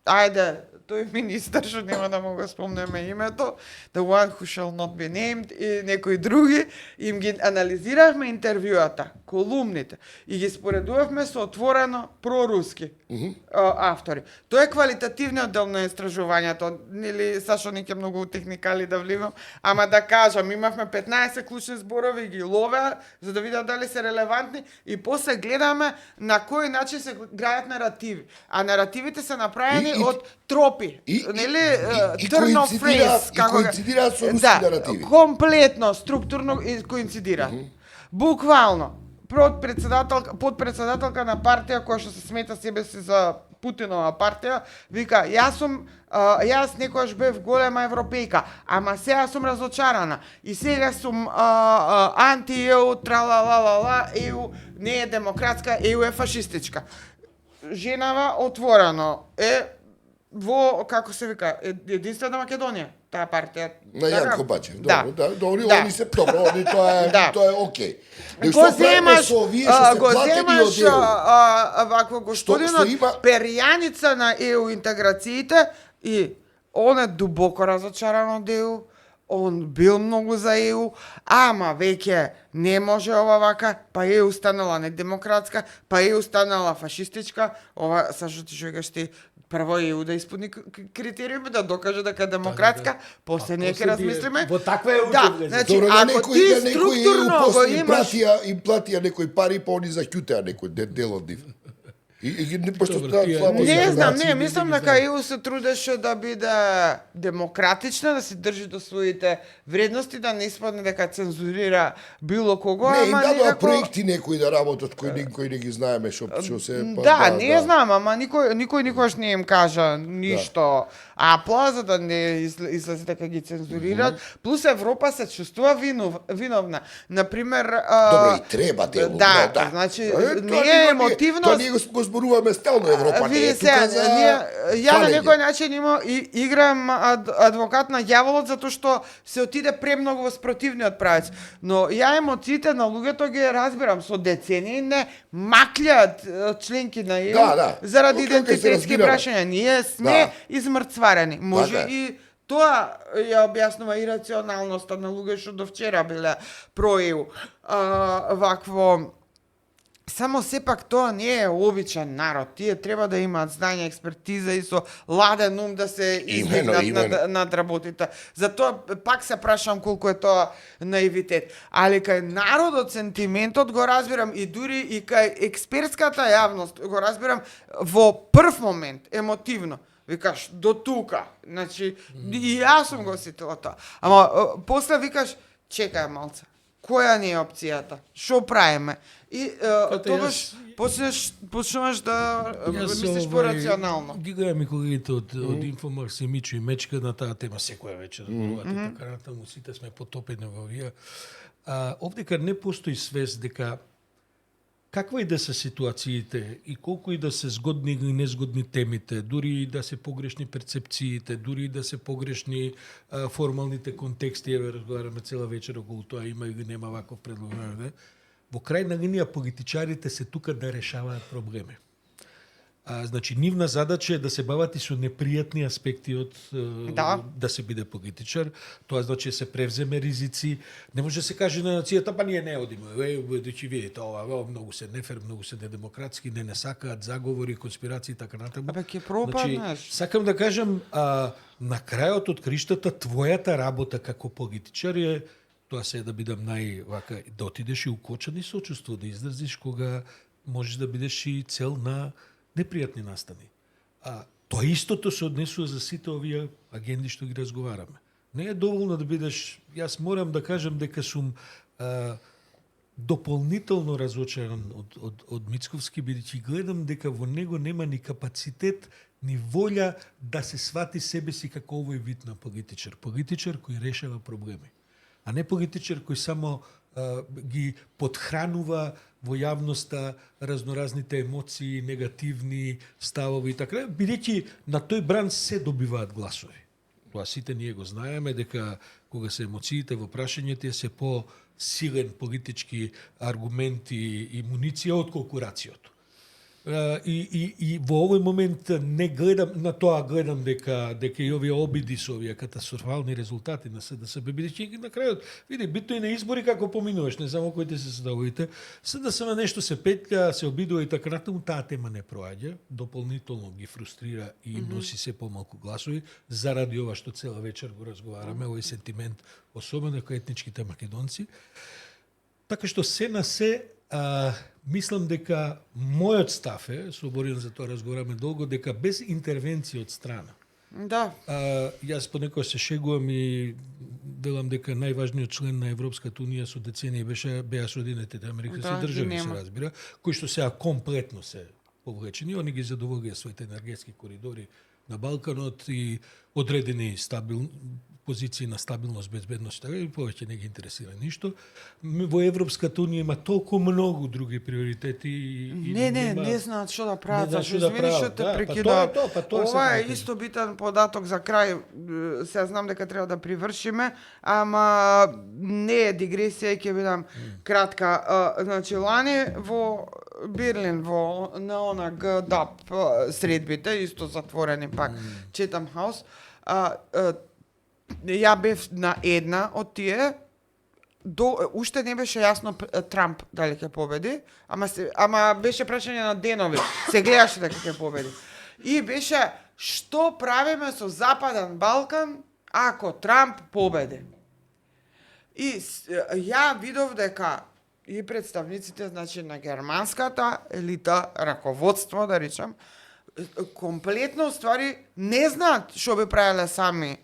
ајде, тој министер што нема да му го спомнеме името, the one who shall not be named и некои други, им ги анализиравме интервјуата, колумните и ги споредувавме со отворено проруски автори. Тоа е квалитативниот дел на истражувањето, нели Сашо не ќе многу техникали да вливам, ама да кажам, имавме 15 клучни зборови и ги ловеа за да видат дали се релевантни и после гледаме на кој начин се градат наративи. А наративите се направени од тропи, нели turn of phrase, како коинцидираат со руски наративи. Комплетно, структурно коинцидираат. Буквално, подпредседателка на партија која што се смета себе си за Путинова партија, вика, јас некогаш бев голема европејка, ама сега сум разочарана и сега сум анти-ЕУ, тралалалала, ЕУ не е демократска, ЕУ е фашистичка. Женава отворено во, како се вика, единствена Македонија, таа партија. На Јанко Бачев, Да. добро, они се добро, они тоа е окей. Го земаш вакво господинот перјаница на ЕУ интеграциите и он е дубоко разочаран од ЕУ, он бил многу за ЕУ, ама веќе не може ова вака, па ЕУ станала недемократска, па ЕУ станала фашистичка, ова са што ти шогаш ти прво ЕУ да исполни критериуми, да докаже дека е демократска, после нека размислиме. Во таква е Да, значи, ако ти структурно го имаш... Им платија некои пари, па они заќутеа некој дел од нив. И пошто Добро, таа тие слабо. Не знам, не мислам дека ЕУ се трудеше да биде демократична, да се држи до своите вредности, да не испадне дека цензурира било кого, Не, им ама дадоа некако... проекти некои да работат кои не ги знаеме што се Да, не знам, ама никој никош не им кажа ништо апла за да не излезе дека ги цензурираат. Плюс Европа се чувствува виновна. Например, Добро, и треба дело. Да, значи не е емотивност. Тоа ние го зборуваме стално Европа, не Види е се, тука за ја на некој начин играм адвокат на ѓаволот затоа што се отиде премногу во спротивниот правец. Но ја емоциите на луѓето ги разбирам, со децении не маклјат членки на ЕУ заради идентитетски прашања. Ние сме измрцварени. Може и тоа ја објаснува ирационалноста на луѓе што до вчера биле про ЕУ. Вакво само сепак тоа не е обичен народ. Тие треба да имаат знање, експертиза и со ладен ум да се измигнат над работите. Затоа пак се прашам колку е тоа наивитет. Али кај народот сентиментот го разбирам и дури и кај експертската јавност го разбирам во прв момент, емотивно. Викаш, до тука. Значи, и јас сум го осетила тоа. Ама после викаш, чекај малце. Која не е опцијата? Што правиме? И тогаш почнуваш да мислиш порационално. Ги гледам и колегите од Инфомакс и Мичо и Мечка на таа тема секоја вечер зборуваат и така натаму, сите сме потопени во вие. Овдека не постои свест дека каква и да се ситуациите и колку и да се згодни или незгодни темите, дури и да се погрешни перцепциите, дури и да се погрешни формалните контексти, еве разговараме цела вечер околу тоа има или нема ваков предлог, во крајна линија политичарите се тука да решаваат проблеми. Значи, нивна задача е да се бават и со непријатни аспекти од да се биде политичар. Тоа значи се превземе ризици. Не може да се каже на нацијата, па ние не одиме. Значи, видите, ова многу се нефер, многу се недемократски, не сакаат заговори, конспирации и така натаму. Абе, ќе пропаднеш. Значи, сакам да кажам, на крајот од криштата, твојата работа како политичар е тоа се да бидам највака, да отидеш и укочан и сочувство да изразиш кога можеш да бидеш и цел на непријатни настани. Тоа истото се однесува за сите овие агенди што ги разговараме. Не е доволно да бидеш, јас морам да кажам дека сум дополнително разочаран од Мицковски, бидејќи гледам дека во него нема ни капацитет, ни волја да се свати себе си како овој вид на политичар. Политичар кој решава проблеми, а не политичар кој само ги подхранува во јавноста разноразните емоции, негативни ставови и така, бидејќи на тој бран се добиваат гласови. Тоа сите ние го знаеме дека кога се емоциите во прашањето се по-силен политички аргументи и муниција отколку рациото. И во овој момент не гледам на тоа, гледам дека и овие обиди со овие катастрофални резултати на СДСБ, бидејќи на крајот, види, битно и на избори како поминуваш, не само кои се ставовите, СДСМ нешто се петља, се обидува и така натаму, таа тема не проаѓа, дополнително ги фрустрира и носи се помалку гласови, заради ова што цела вечер го разговараме, овој сентимент, особено кај етничките македонци. Така што се на се, мислам дека мојот став е, со Борин за тоа разговараме долго, дека без интервенција од страна. Да. Јас понекогаш се шегувам и велам дека најважниот член на Европската унија со децении беа Соединетите американски држави, се разбира, кои што сега комплетно се повлечени, они ги задоволија своите енергетски коридори на Балканот и одредени позиции на стабилност, безбедност, така и повеќе не ги интересира ништо. Во Европската унија има толку многу други приоритети и Не знаат што да прават. Не знаат што Зашто да извини што прават, те да, па прекидам. тоа Ова е сакам да исто битен податок за крај. Се знам дека треба да привршиме, ама не е дигресија, ќе бидам кратка. Значи лани во Берлин на она ГДАП средбите исто затворени пак Четам Хаус. Ја бев на една од тие, уште не беше јасно Трамп дали ќе победи, ама беше прашање на денови. Се гледаше дека ќе победи. И беше што правиме со Западен Балкан ако Трамп победи. И ја видов дека и представниците, значи, на германската елита, раководство, да речам, комплетно ствари не знаат што би правеле сами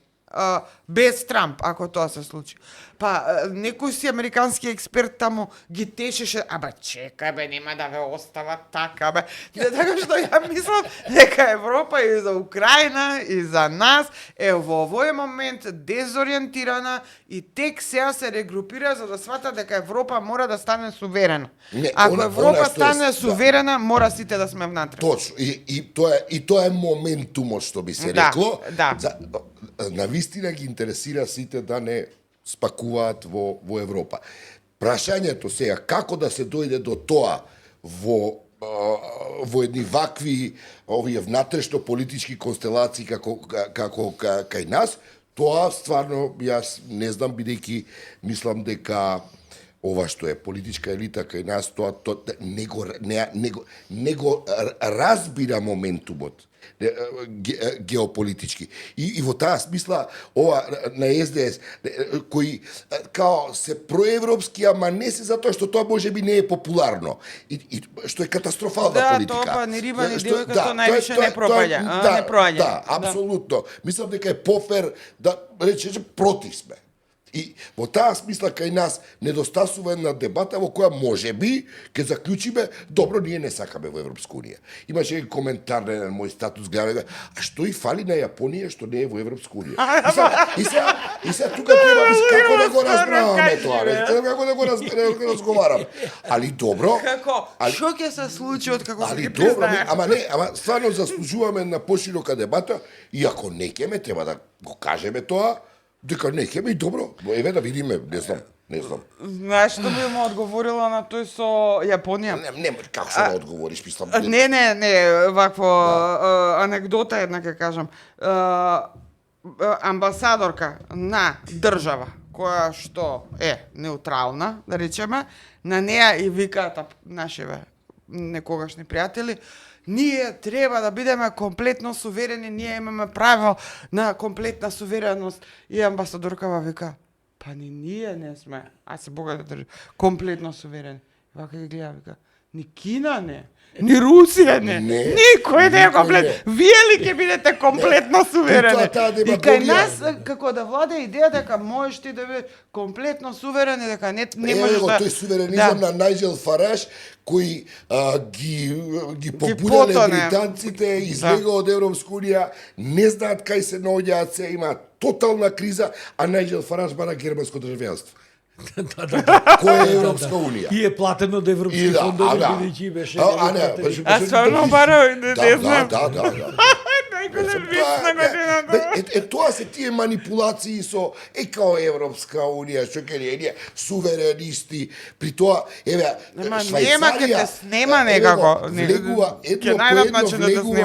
без Трамп, ако тоа се случи. Па некој си американски експерт таму ги тешеше, чекај бе, нема да ве остават така бе. Така што ја мислам дека Европа и за Украина и за нас е во овој момент дезориентирана и тек сега се регрупира за да свата дека Европа мора да стане суверена. Ако Европа стане суверена, мора сите да сме внатре. Точно. И тоа е моментумот што би се рекло. Да. Навистина ги интересира сите да не спакуваат во Европа. Прашањето сега како да се дојде до тоа во едни вакви овие внатрешно политички констелации како кај нас, тоа стварно јас не знам, бидејќи мислам дека ова што е политичка елита кај нас, тоа не го разбира моментумот геополитички. И во таа смисла ова на СДС кои као се проевропски, ама не се затоа што тоа можеби не е популарно. И што е катастрофална политика. Да, тоа ни риба ни девојка што највише не пропаѓа. Не проаѓа. Да, апсолутно. Мислам дека е пофер да речеме против сме. И во таа смисла кај нас недостасува една дебата во која можеби ќе заклучиме, добро, ние не сакаме во Европска унија. Имаше един коментар на мој статус, гледа, а што и фали на Јапонија што не е во Европска унија? И сега тука треба како да го разбраваме тоа, како да го разговараме. Али добро. Како? Што ќе се случи од како се ги добро, признае? ама стварно заслужуваме на поширока дебата и ако не ќеме треба да го кажеме тоа. Дека не ќе би добро. Еве да видиме, не знам. Знаеш што би му одговорила на тој со Јапонија? Не, како што да одговориш, мислам. Не, вакво анегдота една ќе кажам. Амбасадорка на држава која што е неутрална, да речеме, на неа и викаат нашиве некогашни пријатели, ние треба да бидеме комплетно суверени, ние имаме право на комплетна сувереност. И амбасадоркава вика, па ни ние не сме, се бога да држи, комплетно суверени. Вака ги гледа, вика, ни Кина не, ни Русија не, никој не е комплетно. Вие ли ќе бидете комплетно суверени? И кај нас, како да владе идеја дека можеш ти да биде комплетно суверен и дека не можеш да... Тој суверенизам на Најджел Фараш, кои ги побудале британците, излега од Европска унија, не знаат кај се наоѓаат, се има тотална криза, а Најджел Фараш бара германско државјанство. Кој е Европска унија? И е платено од европски фондови, бидејќи беше... стварно барај, не знам. Да. Тоа се тие манипулации со као Европска унија, што ќе ние суверенисти, при тоа Швајцарија нема некако. Влегува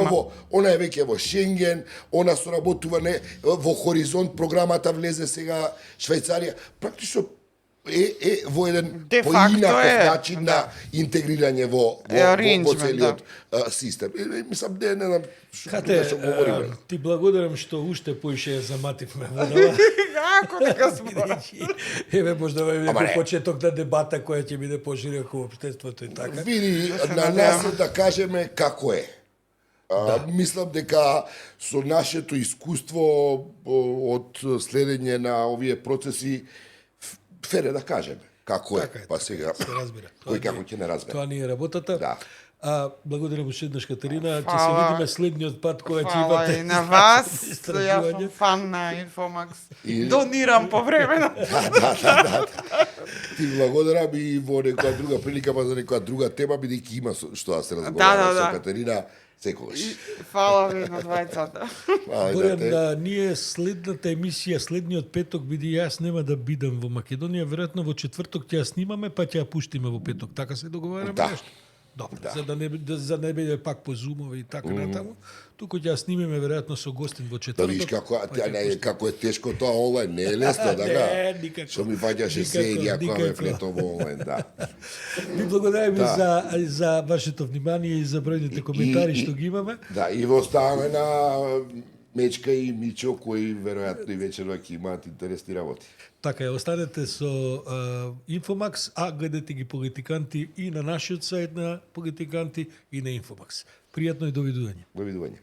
во она е веќе во Шенген, она соработува во Хоризонт програмата влезе сега Швајцарија, практично во еден поинаков начин на интегрирање во целиот систем. Мислам, не знам што говориме. Ти благодарам што уште поише замативме во ова. Како така сме? Еве можда во почеток на дебата која ќе биде пошироко општеството и така. Види, на нас да кажеме како е. Мислам дека со нашето искуство од следење на овие процеси фере да кажеме како е, па сега се разбира. Кој како ќе не разбере. Тоа ни е работата. Да. Благодарам уште еднаш, Катерина. Ќе се Фала. видиме следниот пат кога ќе Фала имате и на вас. Јас истражување. сум фан на Инфомакс. Донирам по време на... Ти благодарам и во некоја друга прилика, па за некоја друга тема, бидејќи има што да се Да, разговара да. со Катерина секогаш. Фала ви на двајцата. Ајде, Борем те. да ние следната емисија, следниот петок, биде јас нема да бидам во Македонија, веројатно во четврток ќе ја снимаме, па ќе ја пуштиме во петок. Така се договараме Да. нешто? Добро, за да не биде пак по зумови и така натаму. Туку ќе ја снимеме веројатно со гостин во Да четврток. видиш како, па ќе пуштиме. како е тешко тоа онлайн, не е лесно, така? Не, никако. Што ми фаќаше се Никако, и ако ме никако. флето во онлайн, да. Ви благодарам Да. за вашето внимание и за бројните коментари што ги имаме. Да, и во оставаме на Мечка и Мичо, кои веројатно и вечерва ќе имаат интересни работи. Така е, останете со Инфомакс, а гледате ги Политиканти и на нашиот сајт на Политиканти и на Инфомакс. Пријатно и довидување. Довидување.